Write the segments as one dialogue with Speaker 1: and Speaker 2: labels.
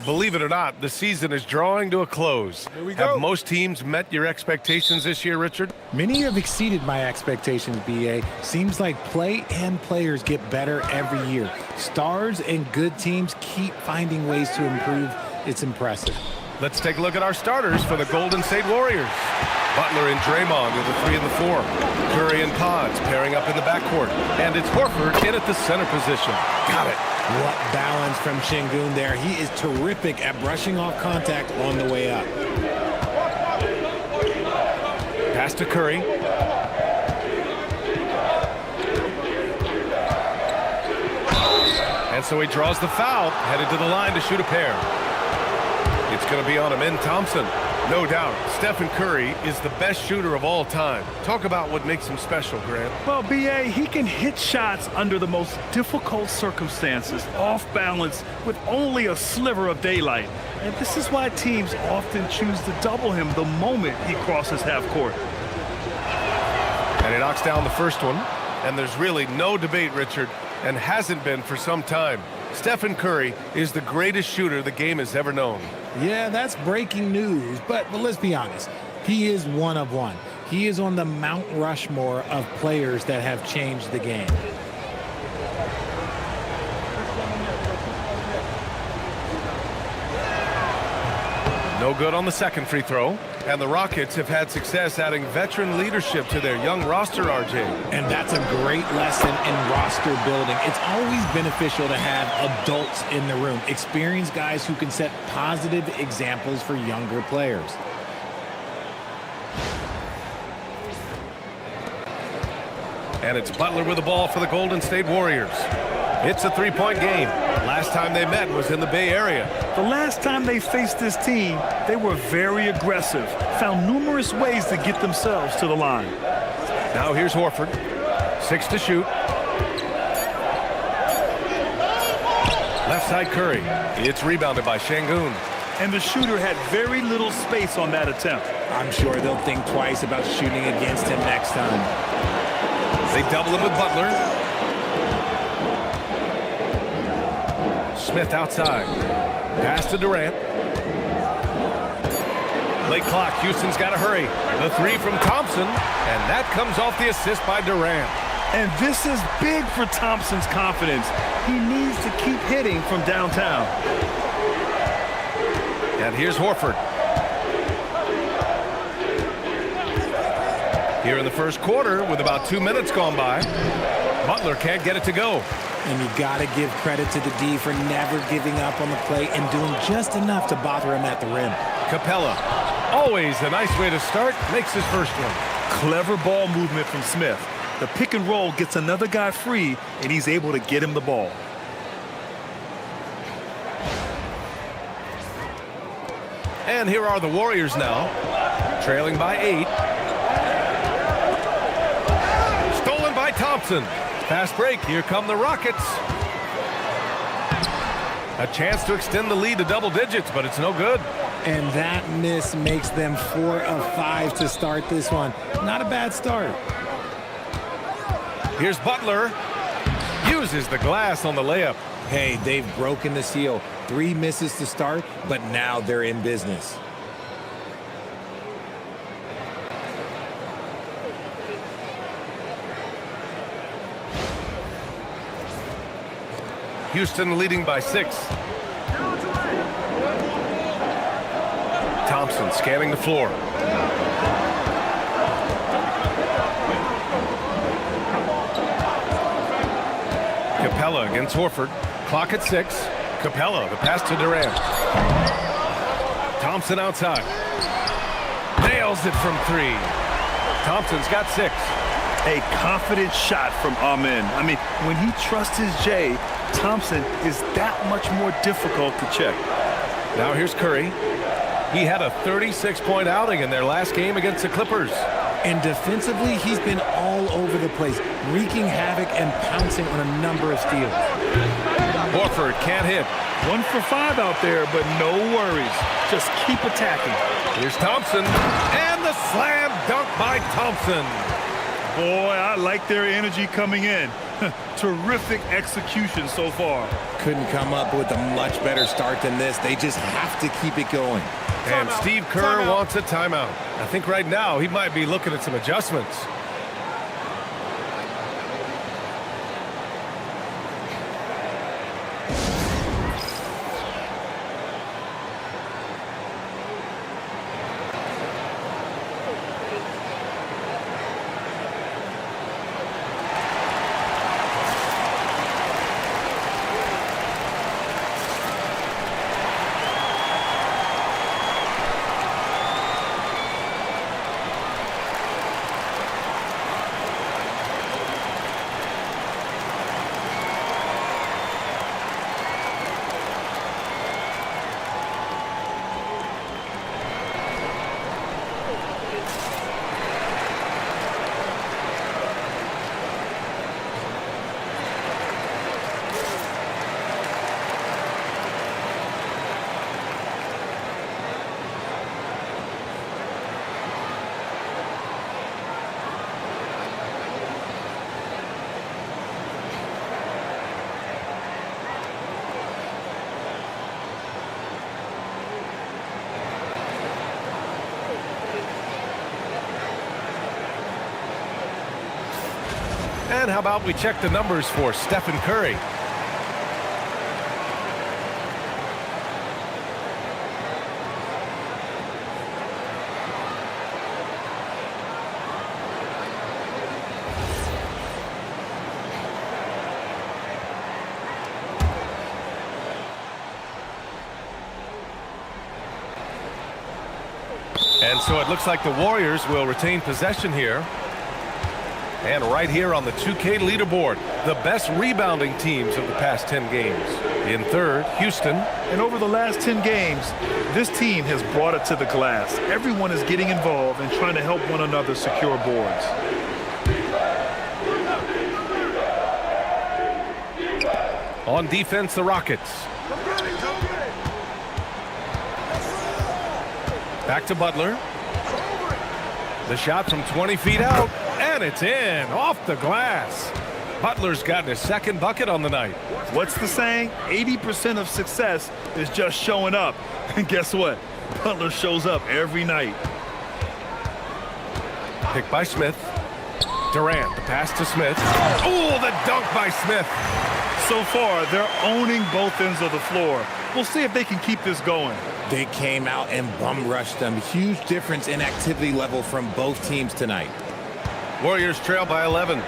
Speaker 1: Believe it or not, the season is drawing to a close.
Speaker 2: Here we go.
Speaker 1: Have most teams met your expectations this year, Richard?
Speaker 2: Many have exceeded my expectations, BA. Seems like play and players get better every year. Stars and good teams keep finding ways to improve. It's impressive.
Speaker 1: Let's take a look at our starters for the Golden State Warriors. Butler and Draymond are the 3 and the 4. Curry and Pods pairing up in the backcourt. And it's Horford in at the center position. Got it.
Speaker 2: What balance from Şengün there. He is terrific at brushing off contact on the way up.
Speaker 1: Pass to Curry. And so he draws the foul, headed to the line to shoot a pair. It's going to be on Amin Thompson. No doubt, Stephen Curry is the best shooter of all time. Talk about what makes him special, Grant.
Speaker 3: Well, B.A., he can hit shots under the most difficult circumstances, off balance, with only a sliver of daylight. And this is why teams often choose to double him the moment he crosses half court.
Speaker 1: And he knocks down the first one. And there's really no debate, Richard, and hasn't been for some time. Stephen Curry is the greatest shooter the game has ever known.
Speaker 2: Yeah, that's breaking news, but let's be honest. He is one of one. He is on the Mount Rushmore of players that have changed the game.
Speaker 1: No good on the second free throw. And the Rockets have had success adding veteran leadership to their young roster, RJ.
Speaker 2: And that's a great lesson in roster building. It's always beneficial to have adults in the room, experienced guys who can set positive examples for younger players.
Speaker 1: And it's Butler with the ball for the Golden State Warriors. It's a three-point game. Last time they met was in the Bay Area.
Speaker 3: The last time they faced this team, they were very aggressive, found numerous ways to get themselves to the line.
Speaker 1: Now here's Horford. 6 to shoot. Left side Curry. It's rebounded by Şengün.
Speaker 3: And the shooter had very little space on that attempt.
Speaker 2: I'm sure they'll think twice about shooting against him next time.
Speaker 1: They double him with Butler. Smith outside. Pass to Durant. Late clock. Houston's got to hurry. The 3 from Thompson. And that comes off the assist by Durant.
Speaker 3: And this is big for Thompson's confidence. He needs to keep hitting from downtown.
Speaker 1: And here's Horford. Here in the first quarter with about 2 minutes gone by. Butler can't get it to go.
Speaker 2: And you got to give credit to the D for never giving up on the play and doing just enough to bother him at the rim.
Speaker 1: Capella, always a nice way to start, makes his first one.
Speaker 3: Clever ball movement from Smith. The pick and roll gets another guy free, and he's able to get him the ball.
Speaker 1: And here are the Warriors now, trailing by 8. Stolen by Thompson. Fast break. Here come the Rockets. A chance to extend the lead to double digits, but it's no good.
Speaker 2: And that miss makes them 4 of 5 to start this one. Not a bad start.
Speaker 1: Here's Butler. Uses the glass on the layup.
Speaker 2: Hey, they've broken the seal. 3 misses to start, but now they're in business.
Speaker 1: Houston leading by 6. Thompson scanning the floor. Capella against Horford. Clock at 6. Capella, the pass to Durant. Thompson outside. Nails it from 3. Thompson's got 6.
Speaker 3: A confident shot from Amin. I mean, when he trusts his J, Thompson is that much more difficult to check.
Speaker 1: Now here's Curry. He had a 36-point outing in their last game against the Clippers.
Speaker 2: And defensively, he's been all over the place, wreaking havoc and pouncing on a number of steals.
Speaker 1: Horford can't hit.
Speaker 3: 1 for 5 out there, but no worries. Just keep attacking.
Speaker 1: Here's Thompson. And the slam dunk by Thompson.
Speaker 3: Boy, I like their energy coming in. Terrific execution so far.
Speaker 2: Couldn't come up with a much better start than this. They just have to keep it going.
Speaker 1: And Steve Kerr wants a timeout. I think right now he might be looking at some adjustments. And how about we check the numbers for Stephen Curry? And so it looks like the Warriors will retain possession here. And right here on the 2K leaderboard, the best rebounding teams of the past 10 games. In third, Houston.
Speaker 3: And over the last 10 games, this team has brought it to the glass. Everyone is getting involved and trying to help one another secure boards.
Speaker 1: On defense, the Rockets. Back to Butler. The shot from 20 feet out. And it's in, off the glass. Butler's gotten his second bucket on the night.
Speaker 3: What's the saying? 80% of success is just showing up. And guess what? Butler shows up every night.
Speaker 1: Picked by Smith. Durant, the pass to Smith. Oh, the dunk by Smith.
Speaker 3: So far, they're owning both ends of the floor. We'll see if they can keep this going.
Speaker 2: They came out and bum rushed them. Huge difference in activity level from both teams tonight.
Speaker 1: Warriors trail by 11.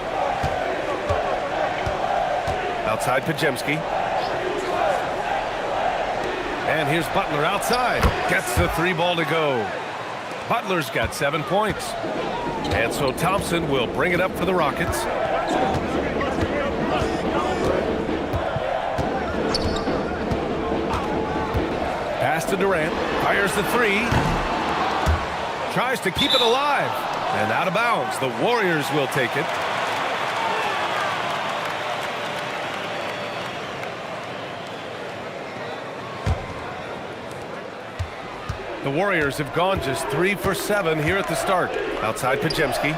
Speaker 1: Outside Pajemski. And here's Butler outside. Gets the three ball to go. Butler's got 7 points. And so Thompson will bring it up for the Rockets. Pass to Durant. Fires the three. Tries to keep it alive. And out of bounds. The Warriors will take it. The Warriors have gone just 3 for 7 here at the start. Outside Pajemski.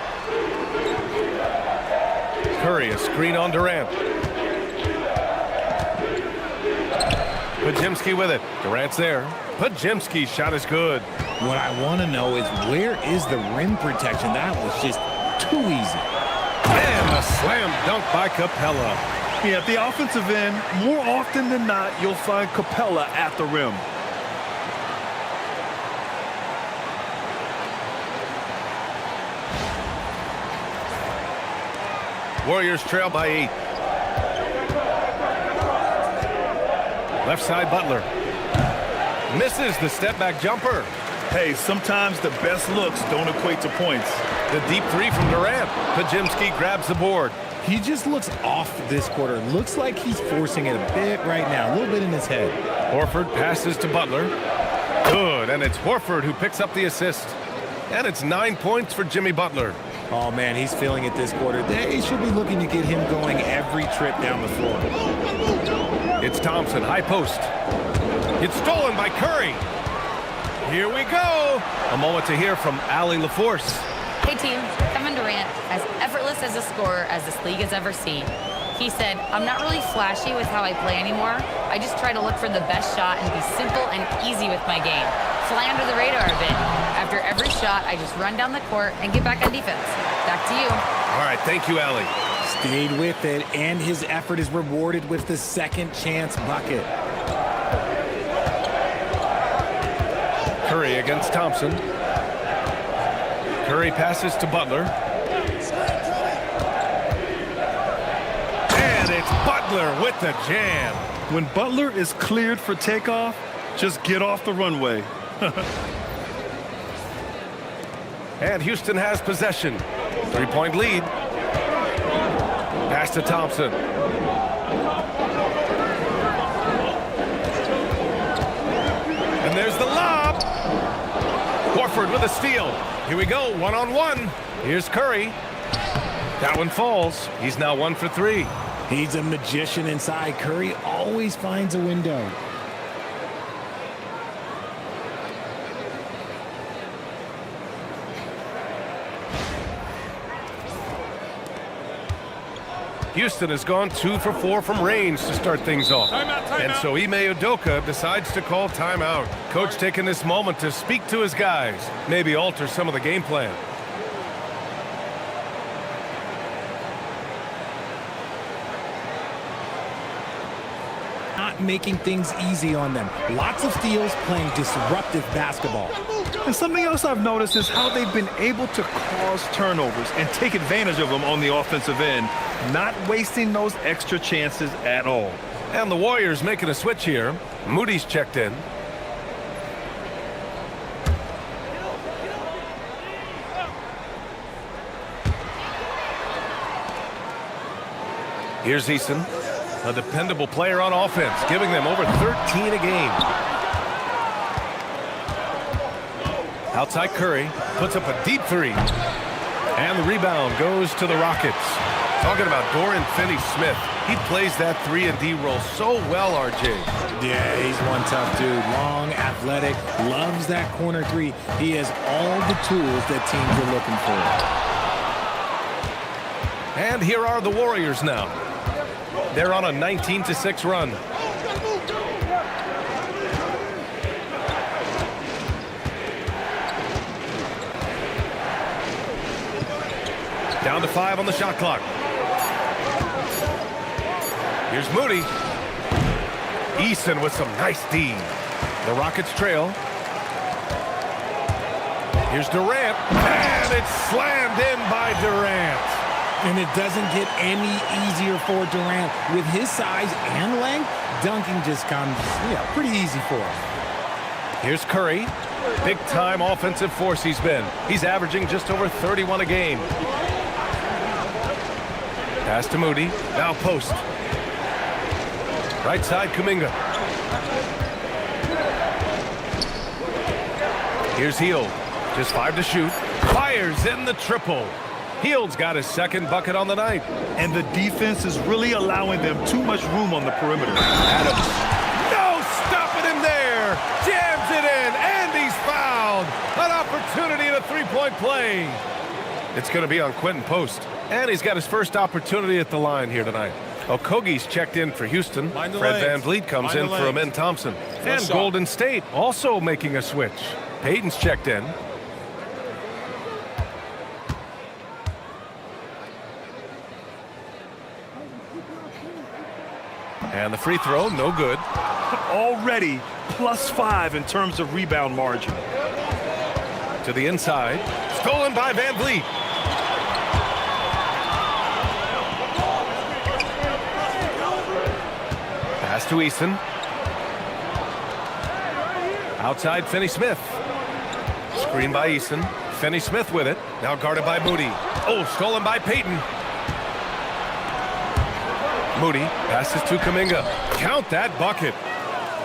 Speaker 1: Curry, a screen on Durant. Pajemski with it. Durant's there. Pajemski's shot is good.
Speaker 2: What I want to know is where is the rim protection? That was just too easy.
Speaker 1: And a slam dunk by Capella.
Speaker 3: Yeah, at the offensive end, more often than not, you'll find Capella at the rim.
Speaker 1: Warriors trail by 8. Left side Butler. Misses the step back jumper.
Speaker 3: Hey, sometimes the best looks don't equate to points.
Speaker 1: The deep three from Durant. Pajemski grabs the board.
Speaker 2: He just looks off this quarter. Looks like he's forcing it a bit right now. A little bit in his head.
Speaker 1: Horford passes to Butler. Good, and it's Horford who picks up the assist. And it's 9 points for Jimmy Butler.
Speaker 2: Oh, man, he's feeling it this quarter. They should be looking to get him going every trip down the floor.
Speaker 1: It's Thompson, high post. It's stolen by Curry. Here we go. A moment to hear from Allie LaForce.
Speaker 4: Hey, team. Kevin Durant, as effortless as a scorer as this league has ever seen. He said, "I'm not really flashy with how I play anymore. I just try to look for the best shot and be simple and easy with my game. Fly under the radar a bit. After every shot, I just run down the court and get back on defense." Back to you.
Speaker 1: All right, thank you, Allie.
Speaker 2: Stayed with it, and his effort is rewarded with the second chance bucket.
Speaker 1: Curry against Thompson. Curry passes to Butler. And it's Butler with the jam.
Speaker 3: When Butler is cleared for takeoff, just get off the runway.
Speaker 1: And Houston has possession. 3-point lead. Pass to Thompson. And there's the lob. Horford with a steal. Here we go, one-on-one. Here's Curry. That one falls. He's now 1 for 3.
Speaker 2: He's a magician inside. Curry always finds a window.
Speaker 1: Houston has gone 2 for 4 from range to start things off. And so Ime Udoka decides to call timeout. Coach taking this moment to speak to his guys, maybe alter some of the game plan.
Speaker 2: Not making things easy on them. Lots of steals, playing disruptive basketball.
Speaker 3: And something else I've noticed is how they've been able to cause turnovers and take advantage of them on the offensive end, not wasting those extra chances at all.
Speaker 1: And the Warriors making a switch here. Moody's checked in. Here's Eason, a dependable player on offense, giving them over 13 a game. Outside Curry, puts up a deep three. And the rebound goes to the Rockets. Talking about Dorian Finney-Smith. He plays that 3-and-D role so well, RJ.
Speaker 2: Yeah, he's one tough dude. Long, athletic, loves that corner three. He has all the tools that teams are looking for.
Speaker 1: And here are the Warriors now. They're on a 19-6 run. Down to 5 on the shot clock. Here's Moody. Eason with some nice D. The Rockets trail. Here's Durant. And it's slammed in by Durant.
Speaker 2: And it doesn't get any easier for Durant. With his size and length, dunking just comes, pretty easy for him.
Speaker 1: Here's Curry. Big-time offensive force he's been. He's averaging just over 31 a game. Pass to Moody. Now post. Right side, Kuminga. Here's Hield. Just 5 to shoot. Fires in the triple. Hield's got his second bucket on the night.
Speaker 3: And the defense is really allowing them too much room on the perimeter.
Speaker 1: Adams. No stopping him there. Jams it in, and he's fouled. An opportunity in a three-point play. It's going to be on Quentin Post. And he's got his first opportunity at the line here tonight. Okogie's checked in for Houston. Fred VanVleet comes in for Amen Thompson. And Golden State also making a switch. Payton's checked in. And the free throw, no good.
Speaker 3: Already +5 in terms of rebound margin.
Speaker 1: To the inside. Stolen by VanVleet. Pass to Eason. Outside, Finney-Smith. Screen by Eason. Finney-Smith with it. Now guarded by Moody. Oh, stolen by Payton. Moody passes to Kuminga. Count that bucket.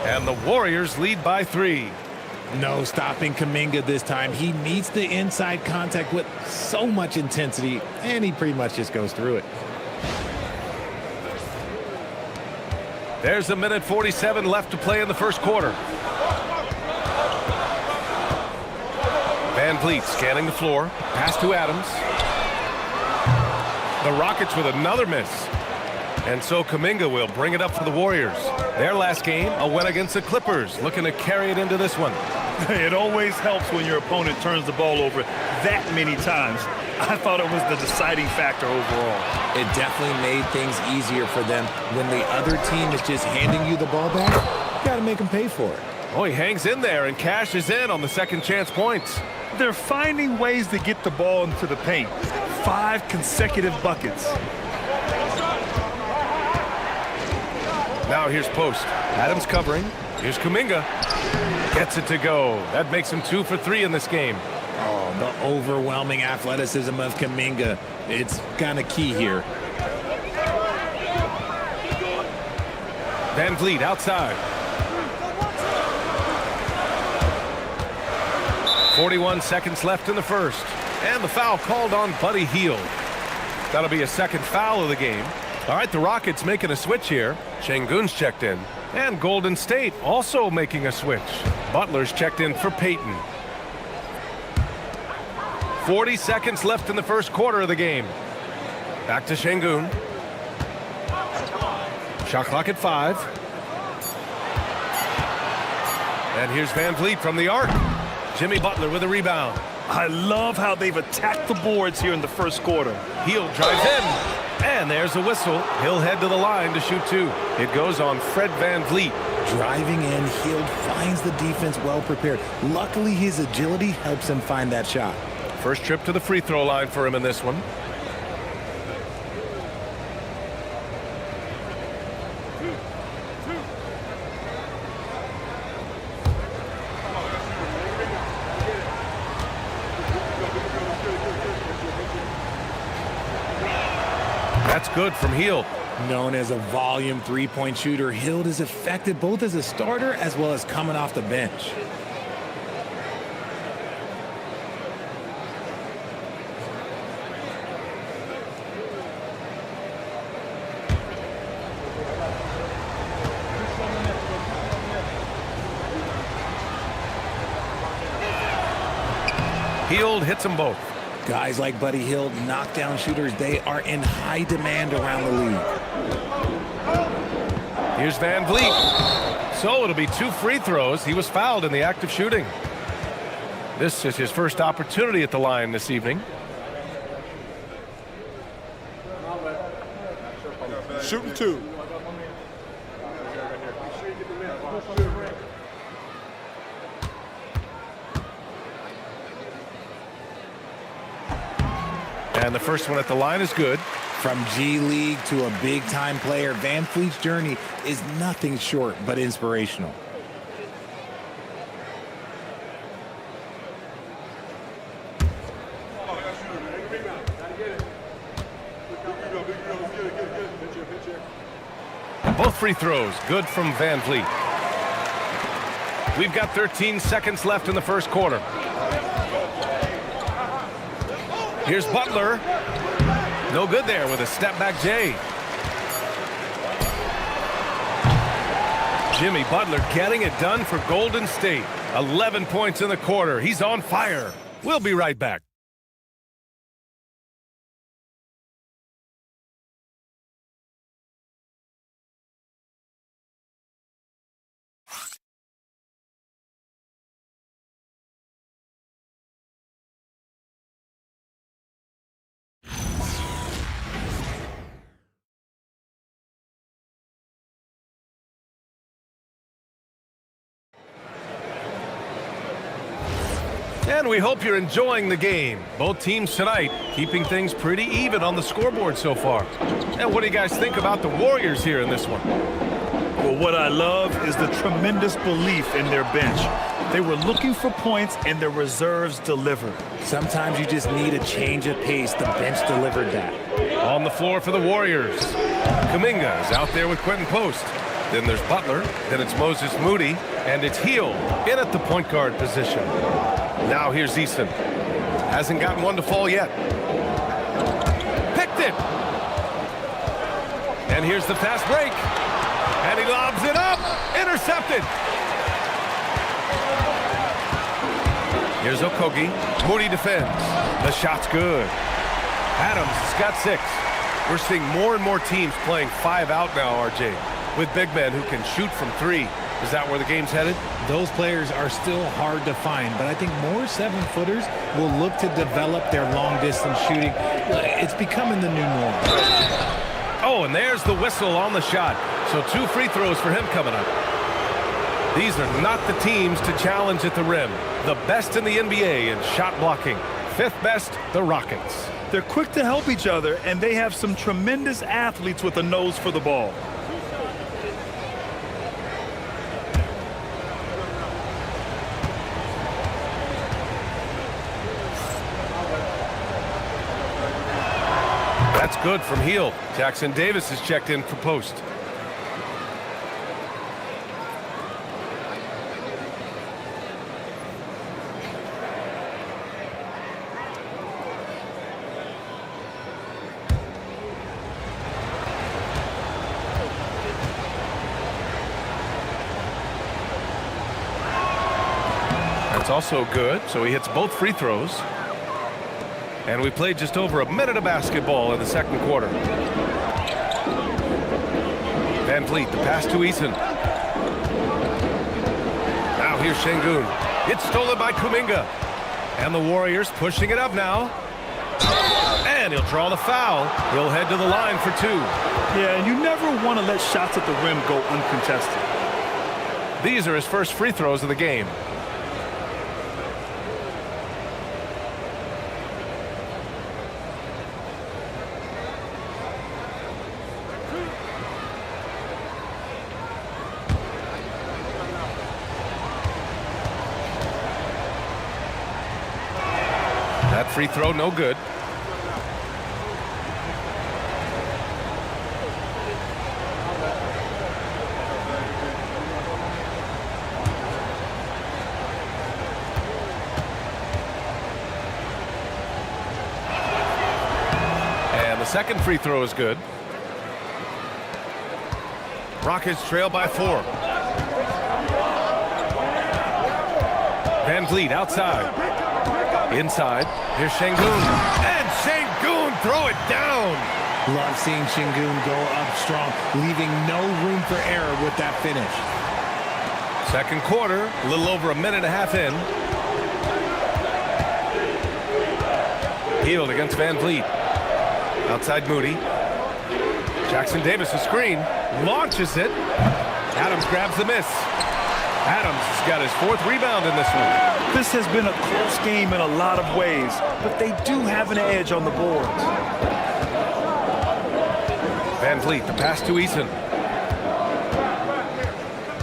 Speaker 1: And the Warriors lead by 3.
Speaker 2: No stopping Kuminga this time. He meets the inside contact with so much intensity, and he pretty much just goes through it.
Speaker 1: There's a minute 47 left to play in the first quarter. VanVleet scanning the floor. Pass to Adams. The Rockets with another miss. And so Kuminga will bring it up for the Warriors. Their last game, a win against the Clippers, looking to carry it into this one.
Speaker 3: It always helps when your opponent turns the ball over that many times. I thought it was the deciding factor overall.
Speaker 2: It definitely made things easier for them. When the other team is just handing you the ball back, you got to make them pay for it.
Speaker 1: Oh, he hangs in there and cashes in on the second chance points.
Speaker 3: They're finding ways to get the ball into the paint. 5 consecutive buckets.
Speaker 1: Now here's Post. Adams covering. Here's Kuminga. Gets it to go. That makes him 2 for 3 in this game.
Speaker 2: Oh, the overwhelming athleticism of Kuminga. It's kind of key here.
Speaker 1: Van Vliet outside. 41 seconds left in the first. And the foul called on Buddy Hield. That'll be a second foul of the game. All right, the Rockets making a switch here. Şengün's checked in. And Golden State also making a switch. Butler's checked in for Payton. 40 seconds left in the first quarter of the game. Back to Şengün. Shot clock at 5. And here's Van Vliet from the arc. Jimmy Butler with a rebound.
Speaker 3: I love how they've attacked the boards here in the first quarter.
Speaker 1: Hield drives in. And there's a whistle. He'll head to the line to shoot 2. It goes on Fred Van Vliet.
Speaker 2: Driving in, Hield finds the defense well prepared. Luckily, his agility helps him find that shot.
Speaker 1: First trip to the free throw line for him in this one. That's good from Hield.
Speaker 2: Known as a volume three-point shooter, Hield is effective both as a starter as well as coming off the bench.
Speaker 1: Hield hits them both.
Speaker 2: Guys like Buddy Hield, knockdown shooters, they are in high demand around the league.
Speaker 1: Here's Van Vliet. So it'll be 2 free throws. He was fouled in the act of shooting. This is his first opportunity at the line this evening.
Speaker 5: Shooting 2.
Speaker 1: And the first one at the line is good.
Speaker 2: From G League to a big-time player, Van Vliet's journey is nothing short but inspirational.
Speaker 1: Both free throws good from Van Vliet. We've got 13 seconds left in the first quarter. Here's Butler. No good there with a step-back J. Jimmy Butler getting it done for Golden State. 11 points in the quarter. He's on fire. We'll be right back. And we hope you're enjoying the game. Both teams tonight keeping things pretty even on the scoreboard so far. And what do you guys think about the Warriors here in this one?
Speaker 3: Well, what I love is the tremendous belief in their bench. They were looking for points, and their reserves delivered.
Speaker 2: Sometimes you just need a change of pace. The bench delivered that.
Speaker 1: On the floor for the Warriors. Kuminga is out there with Quentin Post. Then there's Butler. Then it's Moses Moody. And it's Hield in at the point guard position. Now here's Easton. Hasn't gotten one to fall yet. Picked it. And here's the fast break. And he lobs it up. Intercepted. Here's Okogie. Moody defends. The shot's good. Adams has got 6. We're seeing more and more teams playing 5 out now, RJ, with big men who can shoot from 3. Is that where the game's headed?
Speaker 2: Those players are still hard to find, but I think more 7-footers will look to develop their long-distance shooting. It's becoming the new norm.
Speaker 1: Oh, and there's the whistle on the shot. So 2 free throws for him coming up. These are not the teams to challenge at the rim. The best in the NBA in shot blocking. 5th best, the Rockets.
Speaker 3: They're quick to help each other, and they have some tremendous athletes with a nose for the ball.
Speaker 1: That's good from Heel. Jackson Davis is checked in for post. That's also good, so he hits both free throws. And we played just over a minute of basketball in the second quarter. Van Vliet, the pass to Eason. Now here's Şengün. It's stolen by Kuminga. And the Warriors pushing it up now. And he'll draw the foul. He'll head to the line for 2.
Speaker 3: Yeah, and you never want to let shots at the rim go uncontested.
Speaker 1: These are his first free throws of the game. That free throw, no good. And the second free throw is good. Rockets trail by 4. Van Vliet outside. Inside, here's Şengün. And Şengün throw it down.
Speaker 2: Love seeing Şengün go up strong, leaving no room for error with that finish.
Speaker 1: Second quarter, a little over a minute and a half in. Healed against Van Vliet. Outside Moody. Jackson Davis a screen. Launches it. Adams grabs the miss. Adams has got his 4th rebound in this one.
Speaker 3: This has been a close game in a lot of ways, but they do have an edge on the boards.
Speaker 1: Van Vliet, the pass to Eason.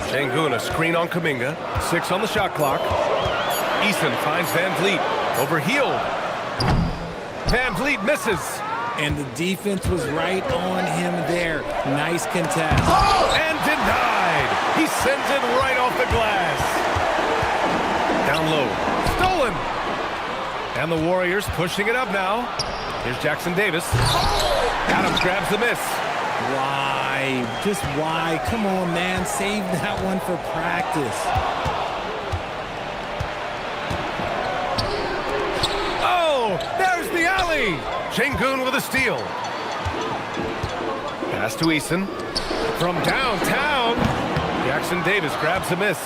Speaker 1: Şengün, a screen on Kuminga. 6 on the shot clock. Eason finds Van Vliet. Over Heel. Van Vliet misses.
Speaker 2: And the defense was right on him there. Nice contest.
Speaker 1: And denied. He sends it right off the glass. Down low. Stolen. And the Warriors pushing it up now. Here's Jackson Davis. Adams grabs the miss.
Speaker 2: Why? Just why? Come on, man. Save that one for practice.
Speaker 1: Oh, there's the alley. Şengün with a steal. Pass to Eason. From downtown. Jackson Davis grabs a miss.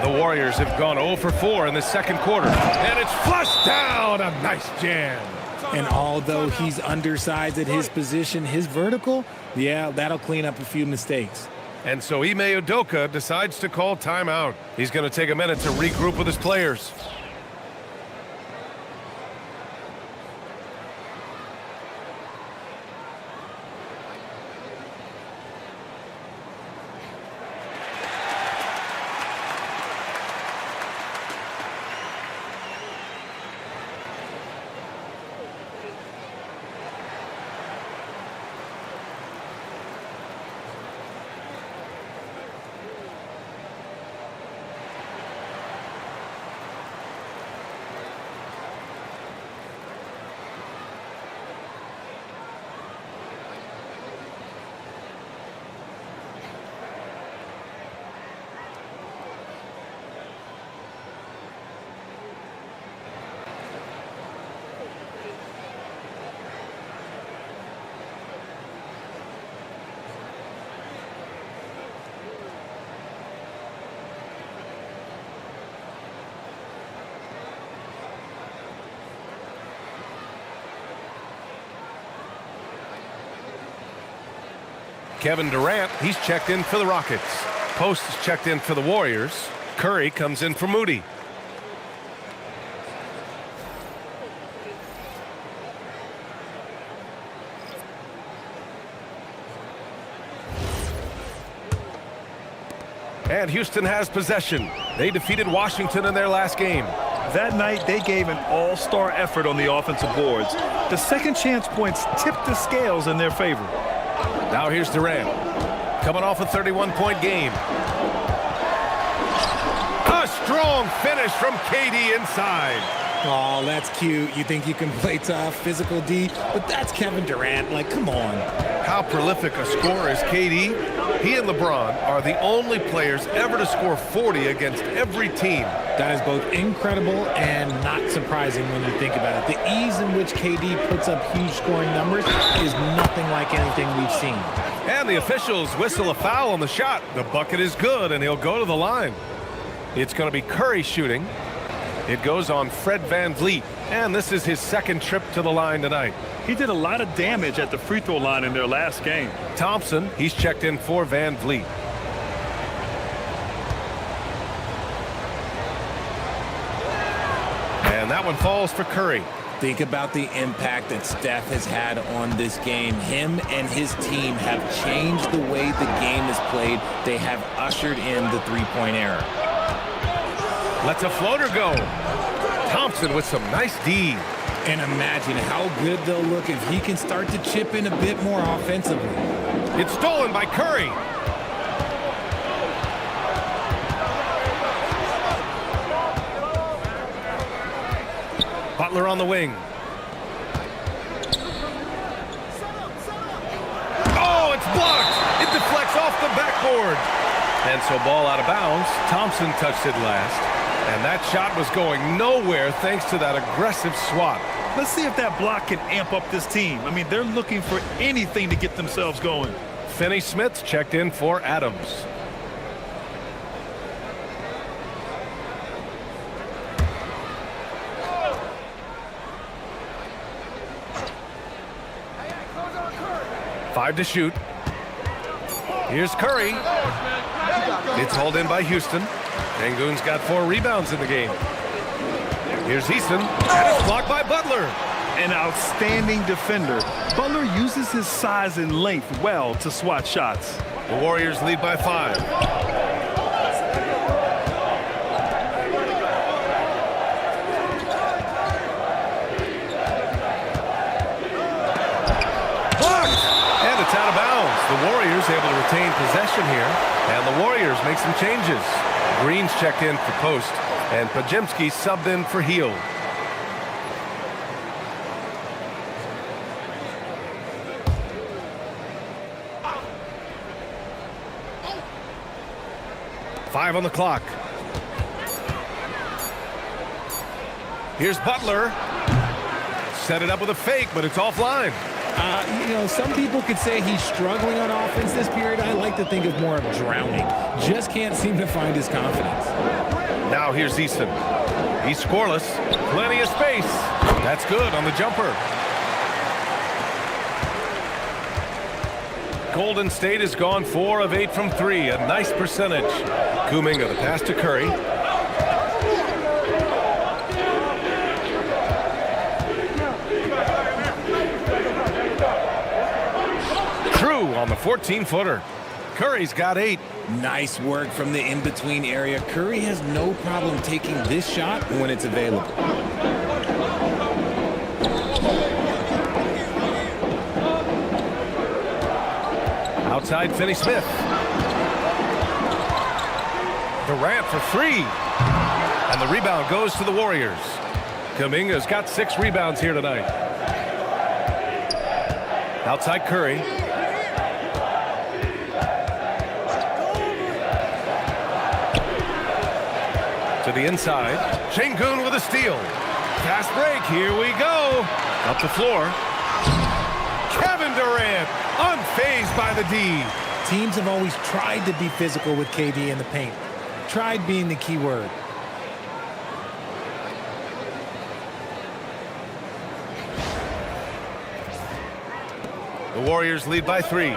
Speaker 1: The Warriors have gone 0 for 4 in the second quarter. And it's flushed down. A nice jam.
Speaker 2: And although he's undersized at his position, his vertical, yeah, that'll clean up a few mistakes.
Speaker 1: And so Ime Udoka decides to call timeout. He's going to take a minute to regroup with his players. Kevin Durant, he's checked in for the Rockets. Post is checked in for the Warriors. Curry comes in for Moody. And Houston has possession. They defeated Washington in their last game.
Speaker 3: That night, they gave an all-star effort on the offensive boards. The second chance points tipped the scales in their favor.
Speaker 1: Now here's Durant, coming off a 31-point game. A strong finish from KD inside.
Speaker 2: Oh, that's cute. You think you can play tough, physical D, but that's Kevin Durant. Like, come on.
Speaker 1: How prolific a scorer is KD? He and LeBron are the only players ever to score 40 against every team.
Speaker 2: That is both incredible and not surprising when you think about it. The ease in which KD puts up huge scoring numbers is nothing like anything we've seen.
Speaker 1: And the officials whistle a foul on the shot. The bucket is good, and he'll go to the line. It's going to be Curry shooting. It goes on Fred VanVleet, and this is his second trip to the line tonight.
Speaker 3: He did a lot of damage at the free throw line in their last game.
Speaker 1: Thompson, he's checked in for VanVleet. And that one falls for Curry.
Speaker 2: Think about the impact that Steph has had on this game. Him and his team have changed the way the game is played. They have ushered in the three-point era.
Speaker 1: Lets a floater go. Thompson with some nice D.
Speaker 2: And imagine how good they'll look if he can start to chip in a bit more offensively.
Speaker 1: It's stolen by Curry. Butler on the wing. Oh, it's blocked. It deflects off the backboard. And so ball out of bounds. Thompson touched it last. And that shot was going nowhere thanks to that aggressive swat.
Speaker 3: Let's see if that block can amp up this team. I mean, they're looking for anything to get themselves going.
Speaker 1: Finney-Smith's checked in for Adams. Five to shoot. Here's Curry. It's hauled in by Houston. Sengun's got 4 rebounds in the game. Here's Easton, and it's blocked by Butler.
Speaker 3: An outstanding defender. Butler uses his size and length well to swat shots.
Speaker 1: The Warriors lead by 5. Blocked! And it's out of bounds. The Warriors able to retain possession here, and the Warriors make some changes. Green's checked in for Post, and Pajemski subbed in for Heel. Five on the clock. Here's Butler. Set it up with a fake, but it's offline.
Speaker 2: You know, some people could say he's struggling on offense this period. I like to think of more of drowning. Just can't seem to find his confidence.
Speaker 1: Now here's Easton. He's scoreless. Plenty of space. That's good on the jumper. Golden State has gone 4 of 8 from 3. A nice percentage. Kuminga, the pass to Curry. True on the 14-footer. Curry's got 8.
Speaker 2: Nice work from the in-between area. Curry has no problem taking this shot when it's available.
Speaker 1: Outside Finney-Smith. Durant for 3. And the rebound goes to the Warriors. Kuminga's got 6 rebounds here tonight. Outside Curry. To the inside. Sengun with a steal. Fast break. Here we go. Up the floor. Kevin Durant unfazed by the D.
Speaker 2: Teams have always tried to be physical with KD in the paint. Tried being the key word.
Speaker 1: The Warriors lead by 3.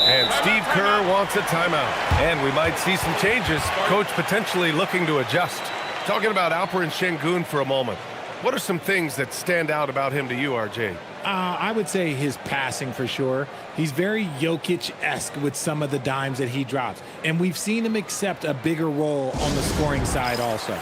Speaker 1: And Steve Kerr wants a timeout. And we might see some changes. Coach potentially looking to adjust. Talking about Alperen Şengün for a moment. What are some things that stand out about him to you, RJ?
Speaker 2: I would say his passing for sure. He's very Jokic-esque with some of the dimes that he drops. And we've seen him accept a bigger role on the scoring side also.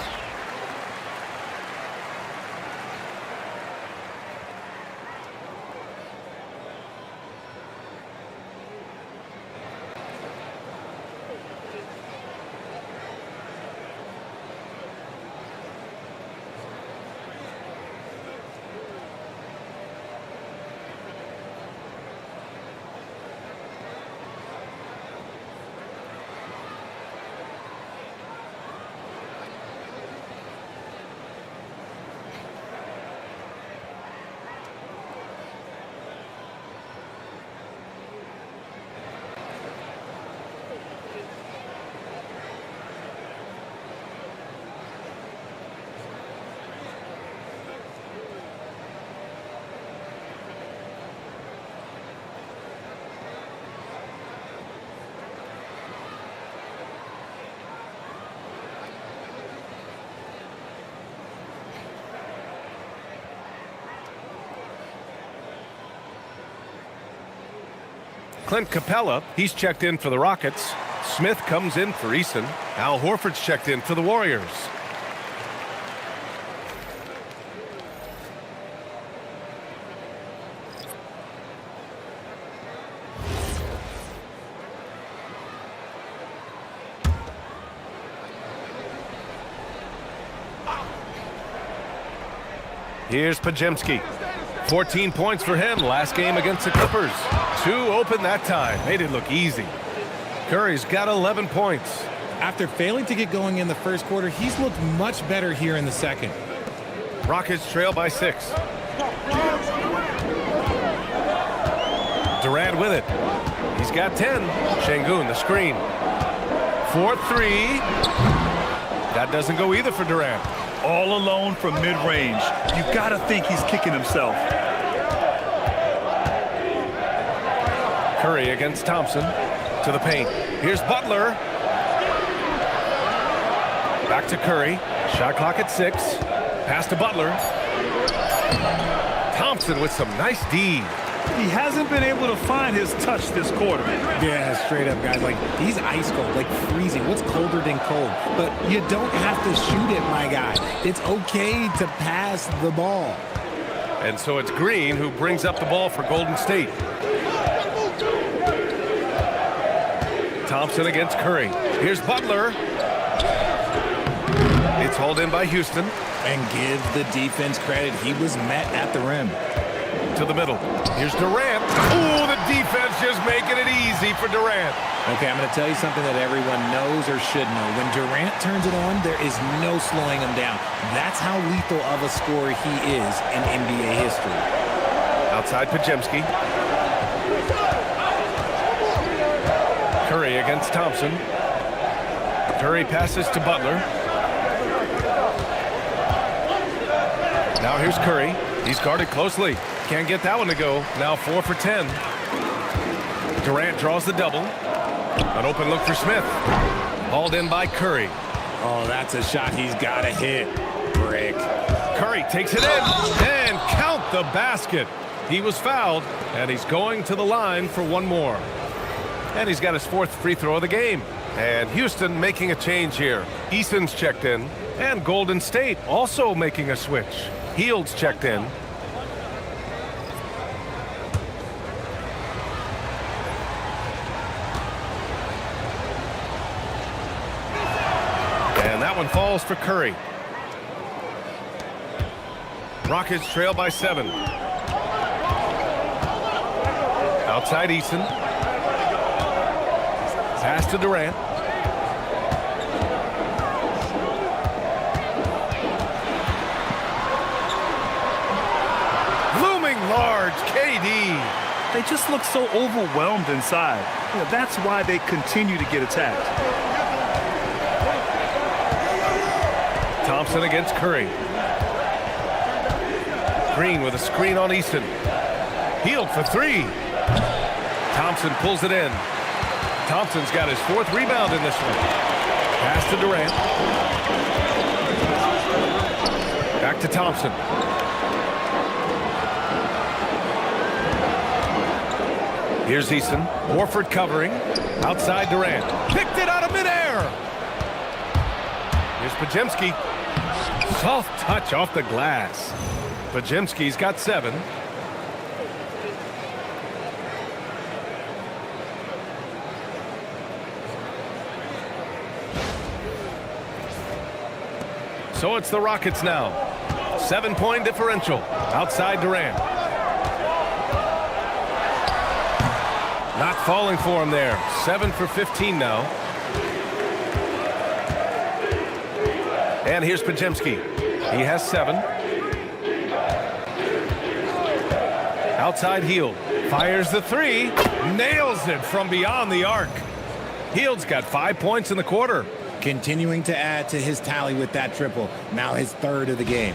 Speaker 1: Clint Capella, he's checked in for the Rockets. Smith comes in for Eason. Al Horford's checked in for the Warriors. Here's Pajemski. 14 points for him last game against the Clippers. 2 open that time. Made it look easy. Curry's got 11 points.
Speaker 2: After failing to get going in the first quarter, he's looked much better here in the second.
Speaker 1: Rockets trail by 6. Durant with it. He's got 10. Şengün, the screen. 4-3. That doesn't go either for Durant.
Speaker 3: All alone from mid-range. You gotta think he's kicking himself.
Speaker 1: Curry against Thompson. To the paint. Here's Butler. Back to Curry. Shot clock at 6. Pass to Butler. Thompson with some nice D.
Speaker 3: He hasn't been able to find his touch this quarter.
Speaker 2: Yeah, straight up, guys. Like, he's ice cold, like freezing. What's colder than cold? But you don't have to shoot it, my guy. It's okay to pass the ball.
Speaker 1: And so it's Green who brings up the ball for Golden State. Thompson against Curry. Here's Butler. It's hauled in by Houston.
Speaker 2: And give the defense credit. He was met at the rim.
Speaker 1: To the middle. Here's Durant. Ooh, the defense just making it easy for Durant.
Speaker 2: Okay, I'm going to tell you something that everyone knows or should know. When Durant turns it on, there is no slowing him down. That's how lethal of a scorer he is in NBA history.
Speaker 1: Outside Pajemski. Curry against Thompson. Curry passes to Butler. Now here's Curry. He's guarded closely. Can't get that one to go. Now 4 for 10. Durant draws the double. An open look for Smith. Hauled in by Curry.
Speaker 2: Oh, that's a shot he's got to hit. Brick.
Speaker 1: Curry takes it in. And count the basket. He was fouled, and he's going to the line for one more. And he's got his 4th free throw of the game. And Houston making a change here. Eason's checked in. And Golden State also making a switch. Hield's checked in. And that one falls for Curry. Rockets trail by 7. Outside Eason. Pass to Durant. Looming large, KD.
Speaker 3: They just look so overwhelmed inside. That's why they continue to get attacked.
Speaker 1: Thompson against Curry. Green with a screen on Easton. Hield for 3. Thompson pulls it in. Thompson's got his 4th rebound in this one. Pass to Durant. Back to Thompson. Here's Eason. Horford covering. Outside Durant. Picked it out of midair. Here's Podziemski. Soft touch off the glass. Podziemski's got 7. So it's the Rockets now. 7-point differential. Outside Durant. Not falling for him there. 7 for 15 now. And here's Podziemski. He has 7. Outside Hield. Fires the 3. Nails it from beyond the arc. Hield's got 5 points in the quarter.
Speaker 2: Continuing to add to his tally with that triple. Now his 3rd of the game.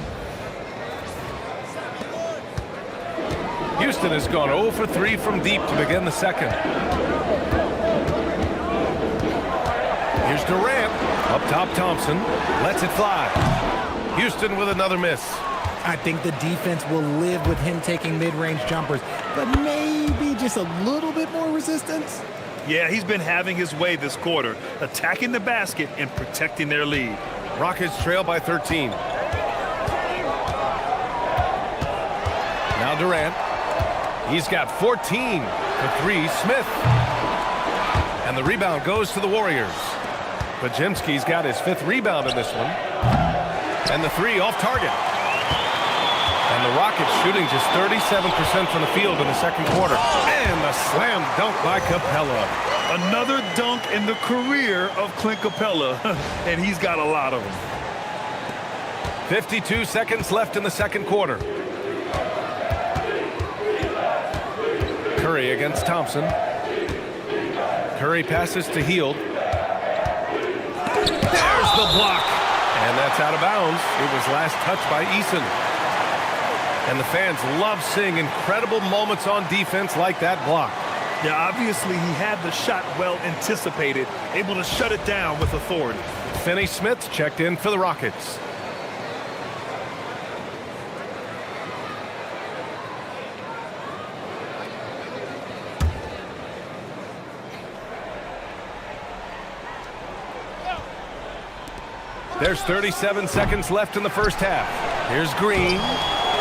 Speaker 1: Houston has gone 0 for 3 from deep to begin the second. Here's Durant. Up top, Thompson. Lets it fly. Houston with another miss.
Speaker 2: I think the defense will live with him taking mid-range jumpers, but maybe just a little bit more resistance.
Speaker 3: Yeah, he's been having his way this quarter, attacking the basket and protecting their lead.
Speaker 1: Rockets trail by 13. Now Durant. He's got 14 for 3. Smith. And the rebound goes to the Warriors. Podziemski's got his 5th rebound in this one. And the 3 off target. And the Rockets shooting just 37% from the field in the second quarter. And a slam dunk by Capella.
Speaker 3: Another dunk in the career of Clint Capella, and he's got a lot of them.
Speaker 1: 52 seconds left in the second quarter. Curry against Thompson. Curry passes to Hield. There's the block. And that's out of bounds. It was last touched by Eason. And the fans love seeing incredible moments on defense like that block.
Speaker 3: Yeah, obviously he had the shot well anticipated, able to shut it down with authority.
Speaker 1: Finney Smith's checked in for the Rockets. There's 37 seconds left in the first half. Here's Green.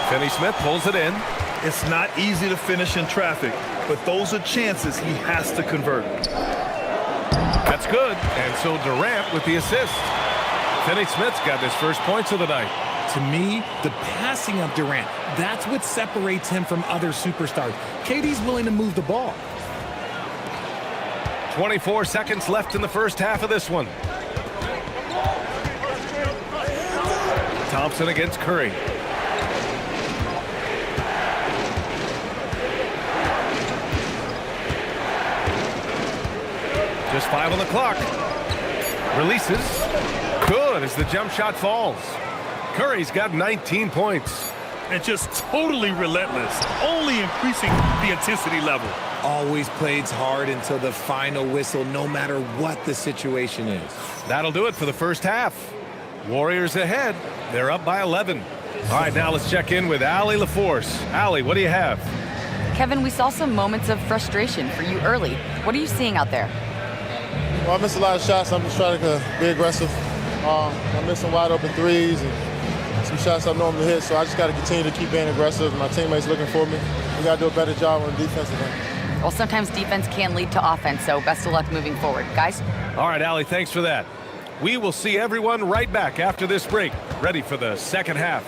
Speaker 1: Finney Smith pulls it in.
Speaker 3: It's not easy to finish in traffic, but those are chances he has to convert.
Speaker 1: That's good. And so Durant with the assist. Finney Smith's got his first points of the night.
Speaker 2: To me, the passing of Durant, that's what separates him from other superstars. KD's willing to move the ball.
Speaker 1: 24 seconds left in the first half of this one. Thompson against Curry. Just 5 on the clock. Releases. Good as the jump shot falls. Curry's got 19 points.
Speaker 3: And just totally relentless, only increasing the intensity level.
Speaker 2: Always plays hard until the final whistle, no matter what the situation is.
Speaker 1: That'll do it for the first half. Warriors ahead. They're up by 11. All right, now let's check in with Allie LaForce. Allie, what do you have?
Speaker 4: Kevin, we saw some moments of frustration for you early. What are you seeing out there?
Speaker 5: Well, I missed a lot of shots. I'm just trying to be aggressive. I missed some wide open threes and some shots I normally hit, so I just got to continue to keep being aggressive. My teammates looking for me. We got to do a better job on the defensive end.
Speaker 4: Well, sometimes defense can lead to offense, so best of luck moving forward. Guys?
Speaker 1: All right, Allie, thanks for that. We will see everyone right back after this break, ready for the second half.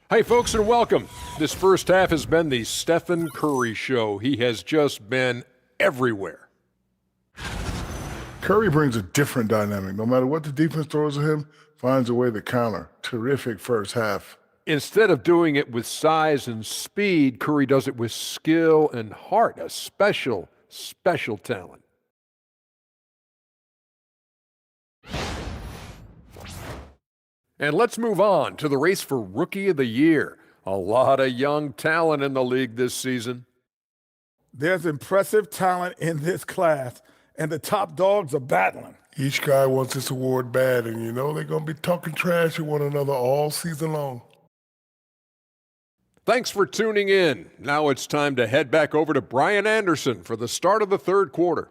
Speaker 6: Hey, folks, and welcome. This first half has been the Stephen Curry show. He has just been everywhere.
Speaker 7: Curry brings a different dynamic. No matter what the defense throws at him, finds a way to counter. Terrific first half.
Speaker 6: Instead of doing it with size and speed, Curry does it with skill and heart, a special, special talent. And let's move on to the race for Rookie of the Year. A lot of young talent in the league this season.
Speaker 8: There's impressive talent in this class, and the top dogs are battling.
Speaker 7: Each guy wants this award bad, and you know they're going to be talking trash to one another all season long.
Speaker 6: Thanks for tuning in. Now it's time to head back over to Brian Anderson for the start of the third quarter.